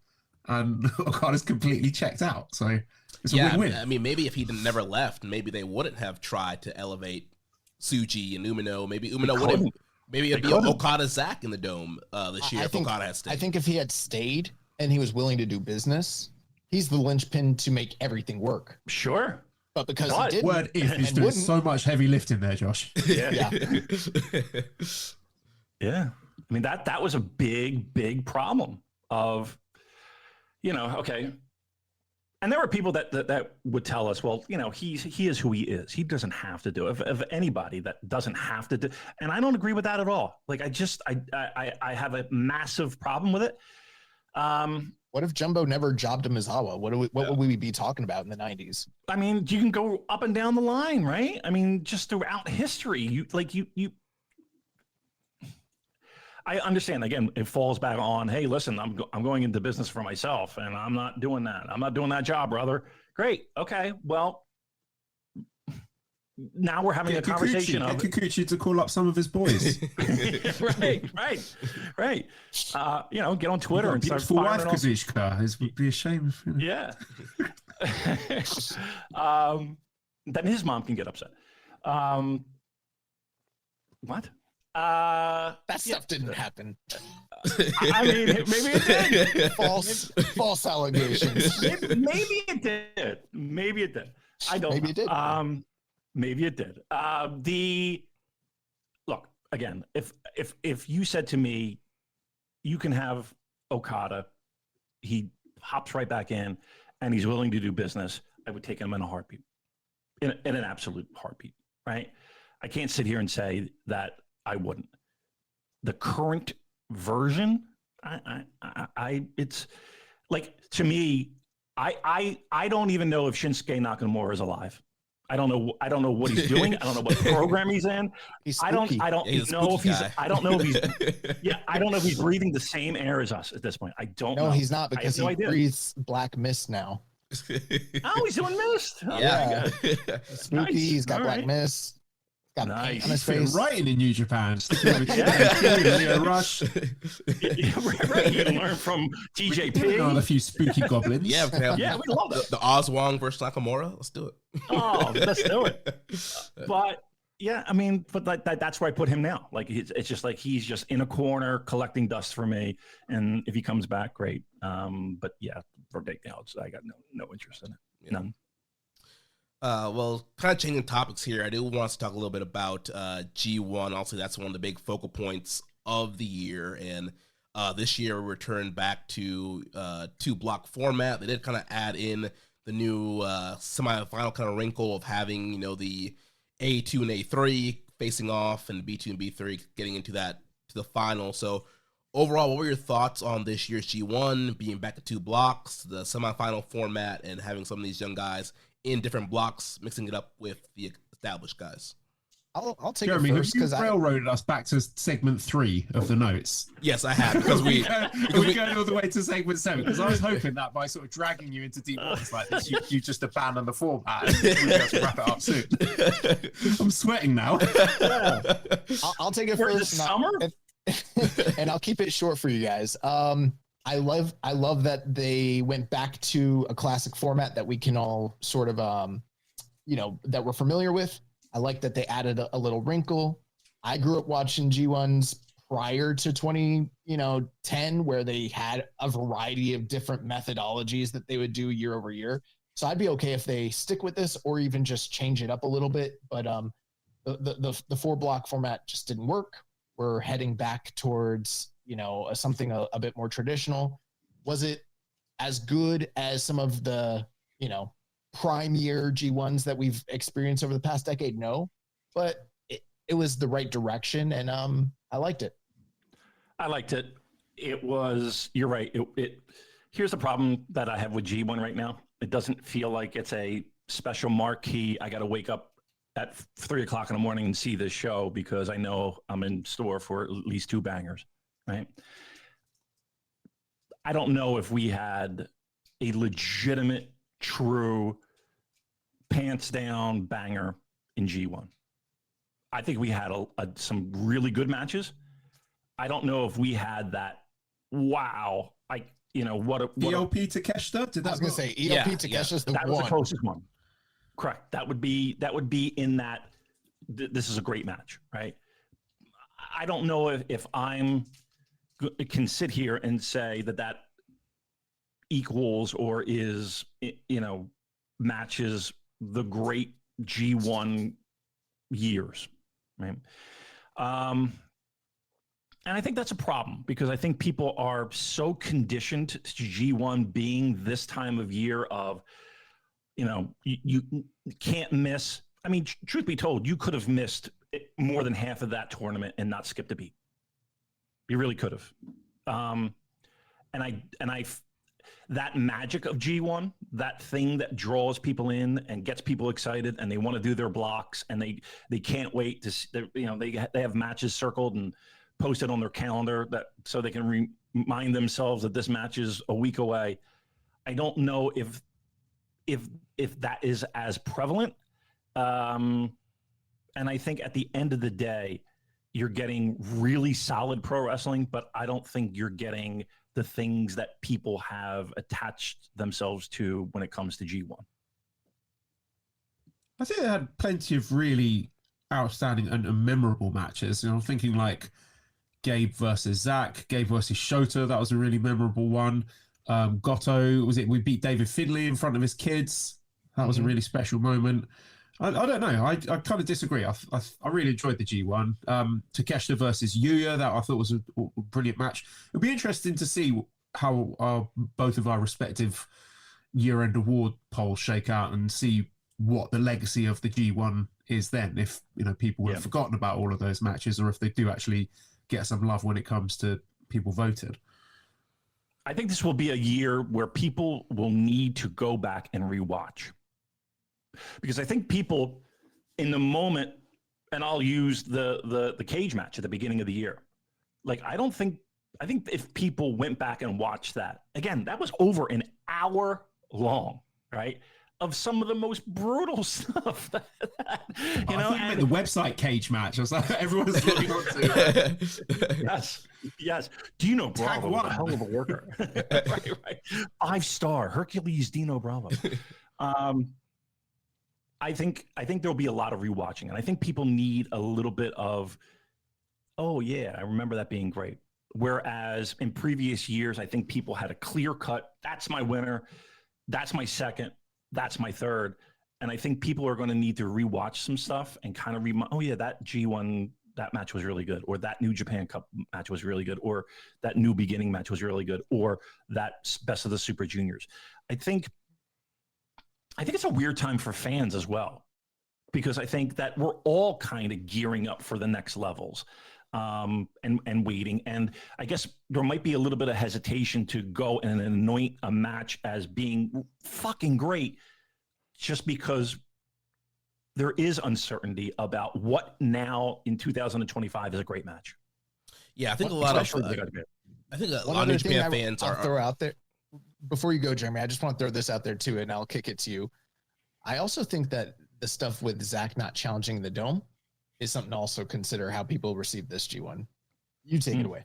and Okada's completely checked out. So it's a win-win. Maybe if he never left, maybe they wouldn't have tried to elevate Tsuji and Umino. Maybe Umino wouldn't. Maybe it'd be Okada Zach in the Dome this year if Okada had stayed. I think if he had stayed and he was willing to do business, he's the linchpin to make everything work. Sure. But because he didn't. Word is doing so much heavy lifting there, Josh. Yeah. Yeah. That was a big problem of, okay. And there were people that would tell us, well, he is who he is. He doesn't have to do it. Of anybody that doesn't have to do, and I don't agree with that at all. Like I have a massive problem with it. What if Jumbo never jobbed to Mizawa? What would we be talking about in the 90s? You can go up and down the line, right? Just throughout history, I understand. Again, it falls back on, hey, listen, I'm going into business for myself, and I'm not doing that. I'm not doing that job, brother. Great. Okay. Well, now we're having a conversation of Kikuchi to call up some of his boys. right. Get on Twitter and start firing off. Kazuchika. It'd be a shame. Yeah. Then his mom can get upset. What? That stuff didn't happen. Maybe it did. False allegations. Maybe it did. I don't. Maybe it did. Maybe it did. Look again. If you said to me, you can have Okada. He hops right back in, and he's willing to do business. I would take him in a heartbeat, in an absolute heartbeat, right? I can't sit here and say that I wouldn't. The current version, it's like, to me, I don't even know if Shinsuke Nakamura is alive. I don't know what he's doing. I don't know what program he's in. I don't know if he's breathing the same air as us at this point. I don't know. No, he's not, because he breathes black mist now. Oh, he's doing mist. Oh, yeah. Spooky. Nice. He's got All black right. mist. Got Nice. paint on his He's been face. writing in New Japan. Leo Rush. Right. You can learn from TJP. On a few spooky goblins. Yeah, Yeah, we love it. the Oswong versus Nakamura. Let's do it. Oh, let's do it. But yeah, I mean, but that's where I put him now. Like, it's just like he's just in a corner collecting dust for me. And if he comes back, great. But yeah, for right now, I got no interest in it. Yeah. None. Well, kind of changing topics here. I do want us to talk a little bit about G1. Also, that's one of the big focal points of the year. And this year, we returned back to 2-block format. They did kind of add in the new semifinal kind of wrinkle of having, the A2 and A3 facing off, and B2 and B3 getting into to the final. So overall, what were your thoughts on this year's G1 being back to 2 blocks, the semifinal format, and having some of these young guys in different blocks, mixing it up with the established guys? I'll take Jeremy, it first, have you because railroaded us back to segment 3 of the notes? Yes, I have, because Are we going all the way to segment 7? Because I was hoping that by sort of dragging you into deep waters like this, you just abandon the format and we just wrap it up soon. I'm sweating now. I'll take it For the first. summer? And I'll keep it short for you guys. I love that they went back to a classic format that we can all sort of, that we're familiar with. I like that they added a little wrinkle. I grew up watching G1s prior to 2010, where they had a variety of different methodologies that they would do year over year. So I'd be okay if they stick with this or even just change it up a little bit. But the 4-block format just didn't work. We're heading back towards something a bit more traditional. Was it as good as some of the prime year G1s that we've experienced over the past decade? No, but it was the right direction, and I liked it. I liked it. It was, you're right. Here's the problem that I have with G1 right now. It doesn't feel like it's a special marquee. I got to wake up at 3:00 in the morning and see this show because I know I'm in store for at least 2 bangers, right? I don't know if we had a legitimate, true, pants down banger in G1. I think we had some really good matches. I don't know if we had that. Wow, what ELP Takeshita? Did that? I was gonna say ELP Yeah, Takesha's the that was one. the closest one. Correct. That would be in that. This is a great match, right? I don't know if I'm can sit here and say that equals or is matches the great G1 years, right? And I think that's a problem because I think people are so conditioned to G1 being this time of year of, you can't miss. I mean, truth be told, you could have missed more than half of that tournament and not skipped a beat. You really could have. That magic of G1, that thing that draws people in and gets people excited and they want to do their blocks and they can't wait to, they have matches circled and posted on their calendar so they can remind themselves that this match is a week away. I don't know if that is as prevalent. And I think at the end of the day, you're getting really solid pro wrestling, but I don't think you're getting the things that people have attached themselves to when it comes to G1. I think they had plenty of really outstanding and memorable matches. I'm thinking like Gabe versus Zach, Gabe versus Shota. That was a really memorable one. Goto, we beat David Finlay in front of his kids. That was a really special moment. I don't know. I kind of disagree. I really enjoyed the G1. Takeshita versus Yuya, that I thought was a brilliant match. It'd be interesting to see how both of our respective year-end award polls shake out and see what the legacy of the G1 is then. If people have forgotten about all of those matches, or if they do actually get some love when it comes to people voted. I think this will be a year where people will need to go back and rewatch. Because I think people in the moment, and I'll use the cage match at the beginning of the year. Like, I think if people went back and watched that, again, that was over an hour long, right? Of some of the most brutal stuff. I think meant the website cage match. I was like, everyone's looking on to. Yes. Dino Bravo was a hell of a worker. right. 5-star Hercules Dino Bravo. I think there'll be a lot of rewatching, and I think people need a little bit of, oh yeah, I remember that being great. Whereas in previous years, I think people had a clear cut. That's my winner. That's my second. That's my third. And I think people are going to need to rewatch some stuff and kind of remind, oh yeah, that G1, that match was really good, or that New Japan Cup match was really good, or that New Beginning match was really good, or that Best of the Super Juniors. I think it's a weird time for fans as well, because I think that we're all kind of gearing up for the next levels and waiting. And I guess there might be a little bit of hesitation to go and anoint a match as being fucking great just because there is uncertainty about what now in 2025 is a great match. Yeah, I think a lot of New Japan fans I'll throw out there. Before you go, Jeremy, I just want to throw this out there too, and I'll kick it to you. I also think that the stuff with Zach not challenging the Dome is something to also consider how people receive this G1. You take it away.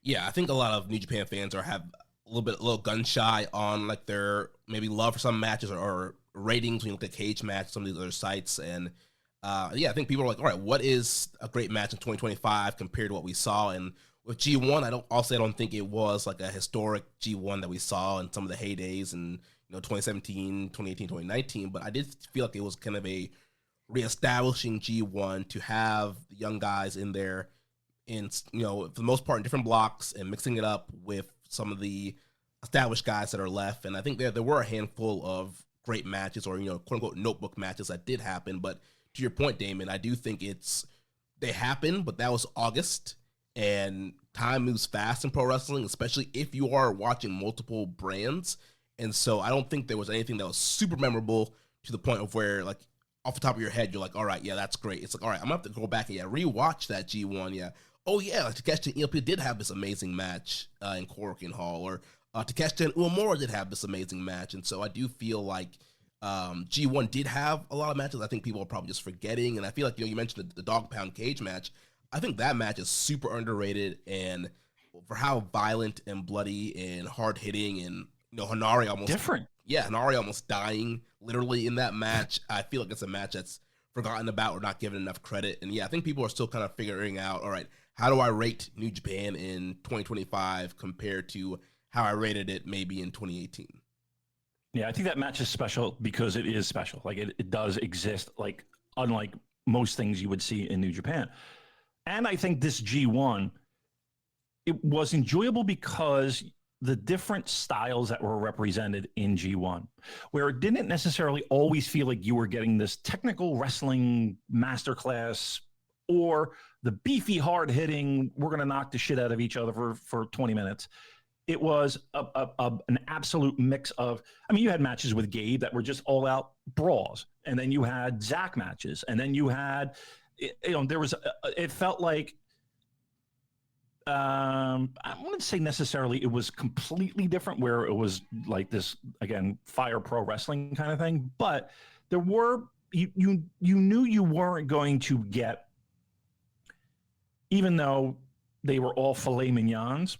Yeah, I think a lot of New Japan fans have a little gun shy on like their maybe love for some matches or ratings when you look at Cage Match, some of these other sites. And I think people are like, all right, what is a great match in 2025 compared to what we saw? And with G1, I don't think it was like a historic G1 that we saw in some of the heydays in 2017, 2018, 2019. But I did feel like it was kind of a reestablishing G1 to have the young guys in there in, for the most part in different blocks and mixing it up with some of the established guys that are left. And I think there were a handful of great matches or, quote unquote notebook matches that did happen. But to your point, Damon, I do think they happened, but that was August. And time moves fast in pro wrestling, especially if you are watching multiple brands. And so I don't think there was anything that was super memorable to the point of where, like, off the top of your head, you're like, all right, yeah, that's great. It's like, all right, I'm going to have to go back and rewatch that G1. Yeah. Oh, yeah, like Takeshita and ELP did have this amazing match in Korakuen Hall, or Takeshita and Uemura did have this amazing match. And so I do feel like G1 did have a lot of matches I think people are probably just forgetting. And I feel like, you mentioned the Dog Pound Cage match. I think that match is super underrated, and for how violent and bloody and hard hitting, and Hanari almost different. Yeah, Hanari almost dying literally in that match. I feel like it's a match that's forgotten about or not given enough credit. And yeah, I think people are still kind of figuring out, all right, how do I rate New Japan in 2025 compared to how I rated it maybe in 2018? Yeah, I think that match is special because it is special. Like it does exist, like unlike most things you would see in New Japan. And I think this G1, it was enjoyable because the different styles that were represented in G1, where it didn't necessarily always feel like you were getting this technical wrestling masterclass or the beefy, hard-hitting, we're going to knock the shit out of each other for 20 minutes. It was an absolute mix of, you had matches with Gabe that were just all-out brawls, and then you had Zach matches, and then you had... it felt like, I wouldn't say necessarily it was completely different where it was like this, again, fire pro wrestling kind of thing, but there were, you knew you weren't going to get, even though they were all filet mignons,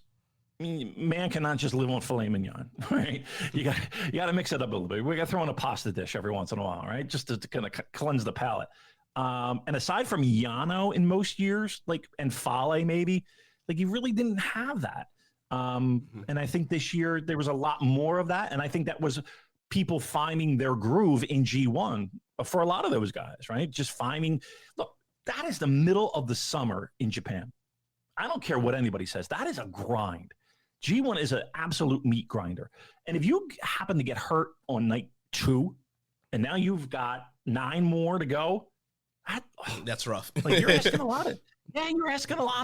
man cannot just live on filet mignon, right? You got to mix it up a little bit. We got to throw in a pasta dish every once in a while, right? Just to kind of cleanse the palate. And aside from Yano in most years, and Fale maybe, you really didn't have that. And I think this year there was a lot more of that. And I think that was people finding their groove in G1 for a lot of those guys, right? Just look, that is the middle of the summer in Japan. I don't care what anybody says. That is a grind. G1 is an absolute meat grinder. And if you happen to get hurt on night 2, and now you've got 9 more to go, that's rough. Like you're asking a lot of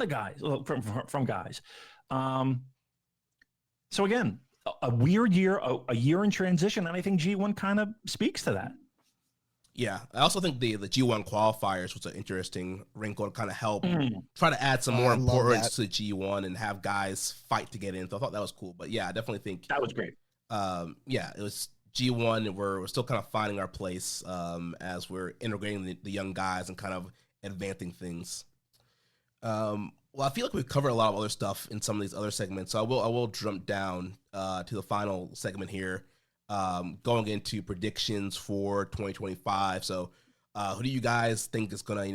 guys from guys. So again, a weird year, a year in transition, and I think G1 kind of speaks to that. Yeah, I also think the G1 qualifiers was an interesting wrinkle to kind of help try to add some more importance to G1 and have guys fight to get in. So I thought that was cool. But yeah, I definitely think that was great. Yeah, it was G1, and we're still kind of finding our place as we're integrating the young guys and kind of advancing things. Well, I feel like we've covered a lot of other stuff in some of these other segments, so I will jump down to the final segment here, going into predictions for 2025. So, who do you guys think is gonna,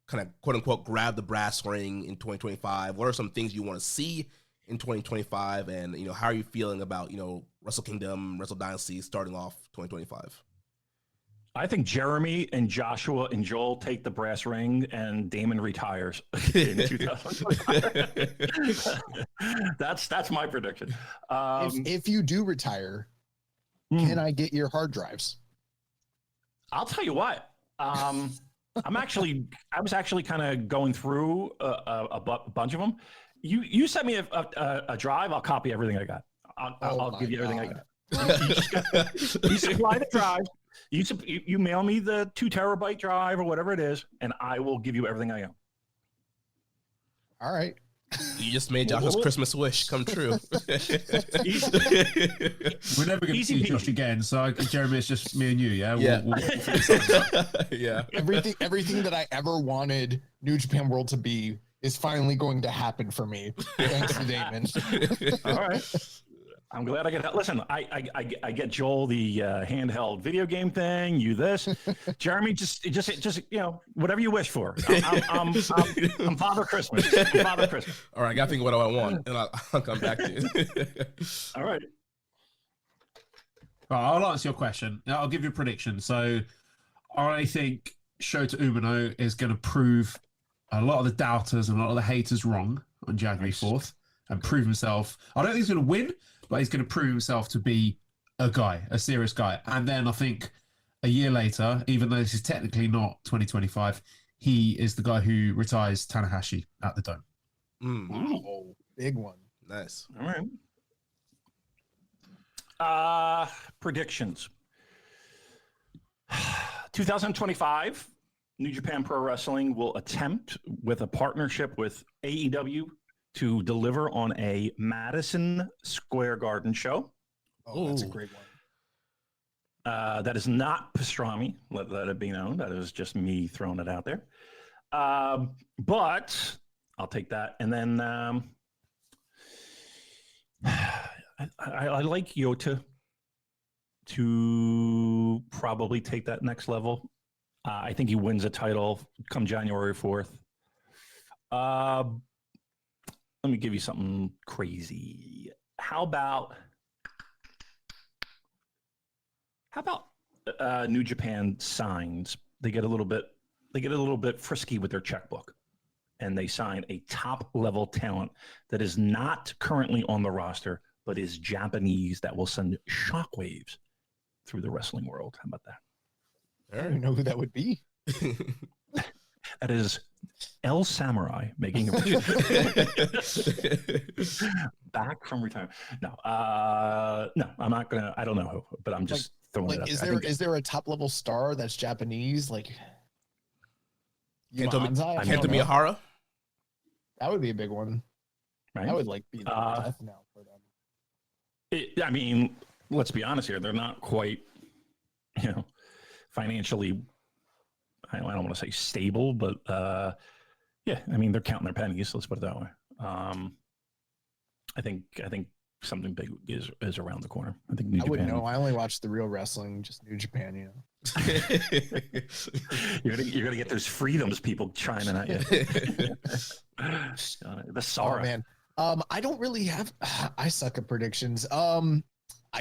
kind of quote unquote grab the brass ring in 2025? What are some things you want to see in 2025, and how are you feeling about Wrestle Kingdom, Wrestle Dynasty starting off 2025? I think Jeremy and Joshua and Joel take the brass ring, and Damon retires in 2025. That's my prediction. If you do retire, can I get your hard drives? I'll tell you what. I was actually kind of going through a bunch of them. You send me a drive, I'll copy everything I got. I'll give you everything I got. You supply the drive. You mail me the 2 terabyte drive or whatever it is, and I will give you everything I own. All right. You just made Josh's Christmas wish come true. We're never going to see Josh again, so Jeremy, it's just me and you, yeah? Yeah. Yeah. Everything that I ever wanted New Japan World to be is finally going to happen for me. Thanks to Damon. All right. I'm glad I get that. Listen, I get Joel the handheld video game thing. You this, Jeremy, just whatever you wish for. I'm Father Christmas. Father Christmas. All right, I got to think what I want, and I'll come back to you. All right. I'll answer your question. I'll give you a prediction. So I think Shota Umino is going to prove a lot of the doubters and a lot of the haters wrong on January 4th and prove himself. I don't think he's going to win, but he's going to prove himself to be a serious guy. And then I think a year later, even though this is technically not 2025, he is the guy who retires Tanahashi at the Dome. Wow, big one. Nice. All right. Predictions. 2025, New Japan Pro Wrestling will attempt with a partnership with AEW to deliver on a Madison Square Garden show. Oh, that's a great one. That is not pastrami, let it be known. That is just me throwing it out there. But I'll take that. And then I like Yota to probably take that next level. I think he wins a title come January 4th. Let me give you something crazy. How about New Japan signs? They get a little bit frisky with their checkbook, and they sign a top level talent that is not currently on the roster, but is Japanese, that will send shockwaves through the wrestling world. How about that? I don't even know who that would be. That is El Samurai making a back from retirement. No, I'm not gonna. I don't know who, but I'm just throwing it up. Is there a top level star that's Japanese, like Kento Miyahara? That would be a big one. Right? That would be the death knell for them. I mean, let's be honest here. They're not quite, financially. I don't want to say stable, but yeah, I mean, they're counting their pennies. Let's put it that way. I think something big is around the corner. I think New Japan. Wouldn't know. I only watch the real wrestling, just New Japan. You're gonna get those freedoms people chiming at you. The sorrow. Oh, man. I don't really have. I suck at predictions. I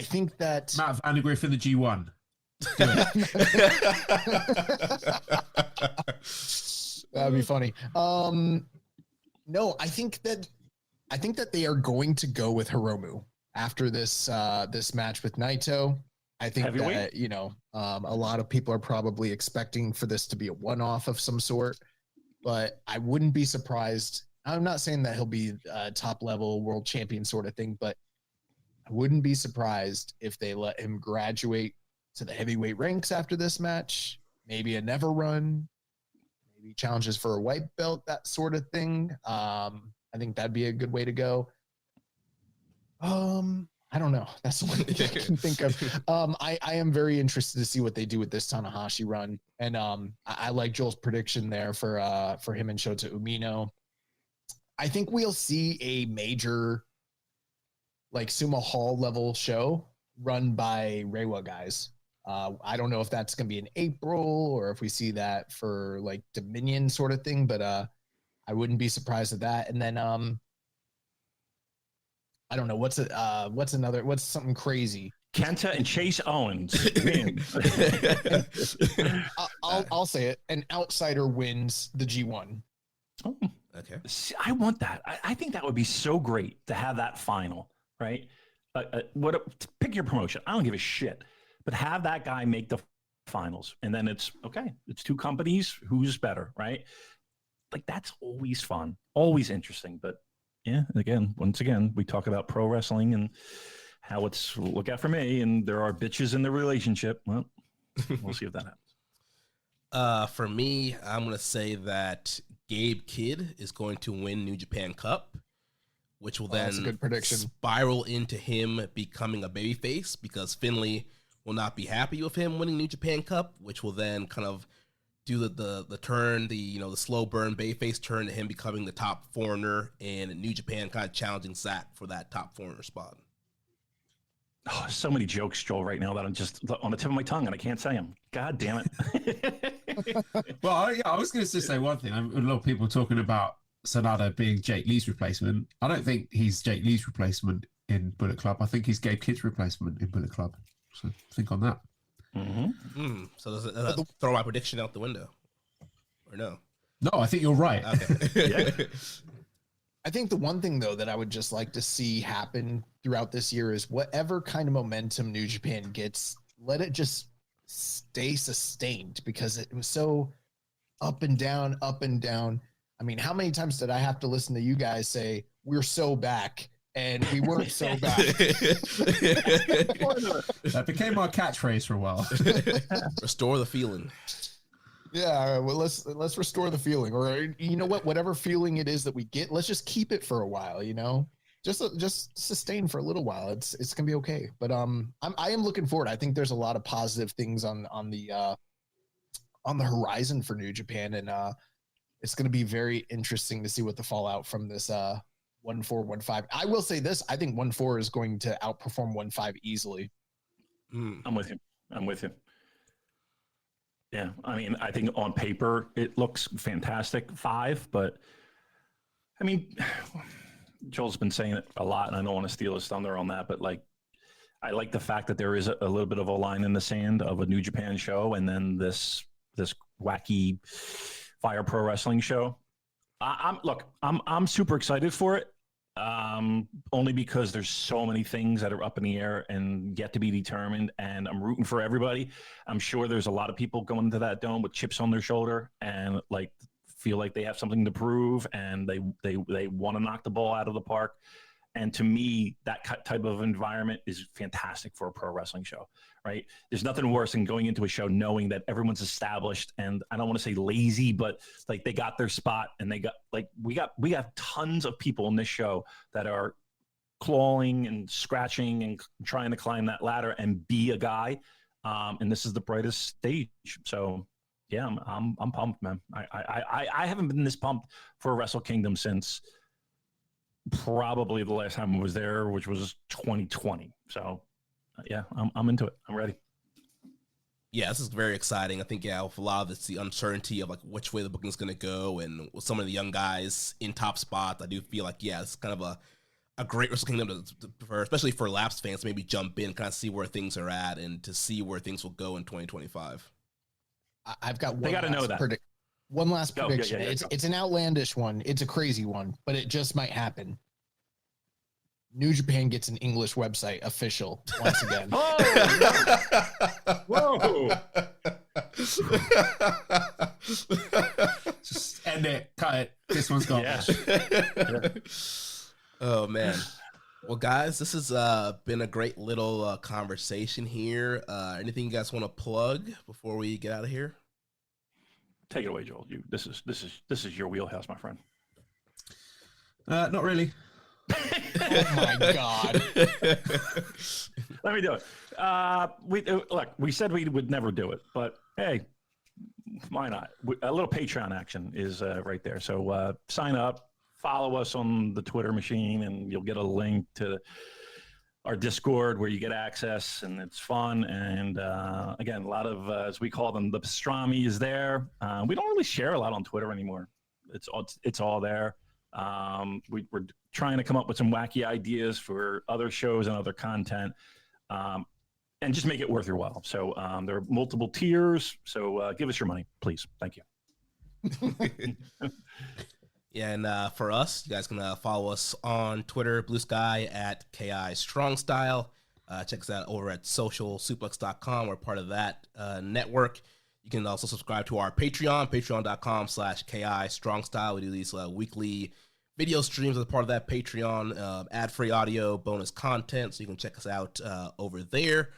think that Matt Vandergriff in the G1. That'd be funny. No, I think that they are going to go with Hiromu after this this match with Naito. I think Heavyweight? that a lot of people are probably expecting for this to be a one-off of some sort, but I wouldn't be surprised. I'm not saying that he'll be a top-level world champion sort of thing, but I wouldn't be surprised if they let him graduate to the heavyweight ranks after this match. Maybe a never run, maybe challenges for a white belt, that sort of thing. I think that'd be a good way to go. I don't know. That's the only thing I can think of. I am very interested to see what they do with this Tanahashi run. And I like Joel's prediction there for him and Shota Umino. I think we'll see a major like Sumo Hall level show run by Reiwa guys. I don't know if that's going to be in April or if we see that for like Dominion sort of thing, but I wouldn't be surprised at that. And then I don't know what's something crazy. Kenta and Chase Owens. I'll say it. An outsider wins the G1. Oh, Okay. see, I want that. I think that would be so great to have that final, right? Pick your promotion. I don't give a shit, but have that guy make the finals, and then it's okay. It's two companies. Who's better, right? Like that's always fun, always interesting. But yeah, once again, we talk about pro wrestling and how it's look out for me, and there are bitches in the relationship. Well, we'll see if that happens. For me, I'm gonna say that Gabe Kidd is going to win New Japan Cup, which will then that's a good prediction. Spiral into him becoming a babyface because Finlay will not be happy with him winning New Japan Cup, which will then kind of do the turn, the slow burn babyface turn to him becoming the top foreigner, and New Japan kind of challenging Zack for that top foreigner spot. Oh, so many jokes, Joel, right now that I'm just on the tip of my tongue and I can't say them. God damn it. Well, I was going to say one thing. A lot of people talking about Sanada being Jake Lee's replacement. I don't think he's Jake Lee's replacement in Bullet Club. I think he's Gabe Kidd's replacement in Bullet Club. So think on that. Mm-hmm. So does it throw my prediction out the window? Or no? No, I think you're right. Okay. Yeah. I think the one thing though that I would just like to see happen throughout this year is whatever kind of momentum New Japan gets, let it just stay sustained because it was so up and down, up and down. I mean, how many times did I have to listen to you guys say we're so back and we weren't so back? That became our catchphrase for a while. Restore the feeling. Yeah, well, let's restore the feeling, or you know what, whatever feeling it is that we get, let's just keep it for a while. Just sustain for a little while. It's gonna be okay. But I am looking forward. I think there's a lot of positive things on the horizon for New Japan, and it's gonna be very interesting to see what the fallout from this 1-4-1-5. I will say this: I think 1-4 is going to outperform 1-5 easily. I'm with you. Yeah, I mean, I think on paper it looks fantastic, 5, but I mean, Joel's been saying it a lot, and I don't want to steal his thunder on that, but like, I like the fact that there is a little bit of a line in the sand of a New Japan show, and then this wacky Fire Pro Wrestling show. I'm super excited for it. Only because there's so many things that are up in the air and yet to be determined, and I'm rooting for everybody. I'm sure there's a lot of people going into that dome with chips on their shoulder and like feel like they have something to prove, and they want to knock the ball out of the park. And to me, that type of environment is fantastic for a pro wrestling show, right? There's nothing worse than going into a show knowing that everyone's established, and I don't want to say lazy, but like they got their spot, and they got like we have tons of people in this show that are clawing and scratching and trying to climb that ladder and be a guy, and this is the brightest stage. So yeah, I'm pumped, man. I haven't been this pumped for Wrestle Kingdom since probably the last time I was there, which was 2020. So yeah, I'm into it. I'm ready. Yeah, this is very exciting. I think, with a lot of it's the uncertainty of like which way the booking's going to go, and with some of the young guys in top spots, I do feel like, it's kind of a great Wrestle Kingdom for, especially for lapsed fans, to maybe jump in, kind of see where things are at, and to see where things will go in 2025. I've got one. They got to know that. One last prediction. Yeah, it's an outlandish one. It's a crazy one, but it just might happen. New Japan gets an English website official once again. Whoa! Just end it. Cut it. This one's gone. Yeah. Oh man. Well, guys, this has been a great little conversation here. Anything you guys want to plug before we get out of here? Take it away, Joel. This is your wheelhouse, my friend. Not really. Oh my God. Let me do it. We said we would never do it, but hey, why not? A little Patreon action is right there. So sign up, follow us on the Twitter machine, and you'll get a link to our Discord where you get access, and it's fun. And again, a lot of, as we call them, the pastrami is there. We don't really share a lot on Twitter anymore. It's all there. We're trying to come up with some wacky ideas for other shows and other content, and just make it worth your while. So there are multiple tiers. So give us your money, please. Thank you. Yeah, and for us, you guys can follow us on Twitter, Blue Sky at KI Strong Style. Check us out over at socialsuplex.com. We're part of that network. You can also subscribe to our Patreon, patreon.com/KI Strong Style. We do these weekly video streams as part of that Patreon, ad-free audio, bonus content, so you can check us out over there.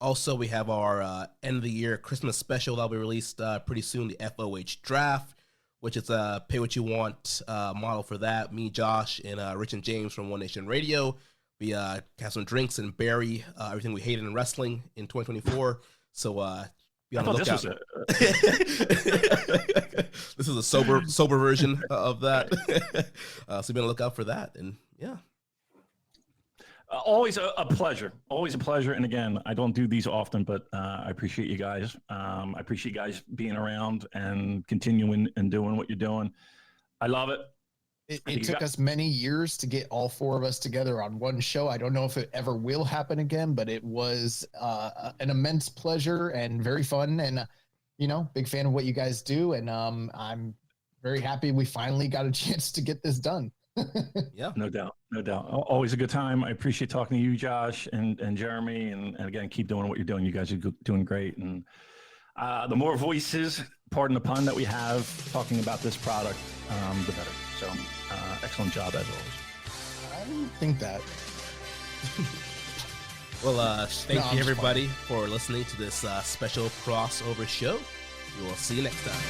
Also, we have our end of the year Christmas special that'll be released pretty soon, the FOH Draft, which is a pay what you want model for that. Me, Josh, and Rich and James from One Nation Radio. We have some drinks and bury everything we hated in wrestling in 2024. So be on the lookout. This is a sober version of that. So be on the lookout for that. And yeah. Always a pleasure. Always a pleasure. And again, I don't do these often, but I appreciate you guys. I appreciate you guys being around and continuing and doing what you're doing. I love it. It took us many years to get all four of us together on one show. I don't know if it ever will happen again, but it was an immense pleasure and very fun. And, big fan of what you guys do. And I'm very happy we finally got a chance to get this done. Yeah, no doubt. Always a good time. I appreciate talking to you, Josh and Jeremy, and again, keep doing what you're doing. You guys are doing great, and the more voices, pardon the pun, that we have talking about this product, the better. So excellent job as always. I didn't think that. Well, thank you everybody for listening to this special crossover show. We will see you next time.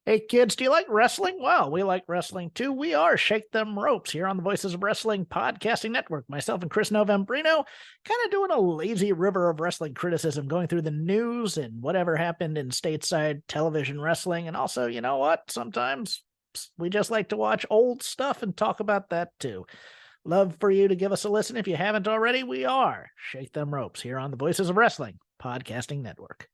Hey kids, do you like wrestling? Well, we like wrestling too. We are Shake Them Ropes here on the Voices of Wrestling Podcasting Network. Myself and Chris Novembrino kind of doing a lazy river of wrestling criticism, going through the news and whatever happened in stateside television wrestling. And also, you know what? Sometimes we just like to watch old stuff and talk about that too. Love for you to give us a listen. If you haven't already, we are Shake Them Ropes here on the Voices of Wrestling Podcasting Network.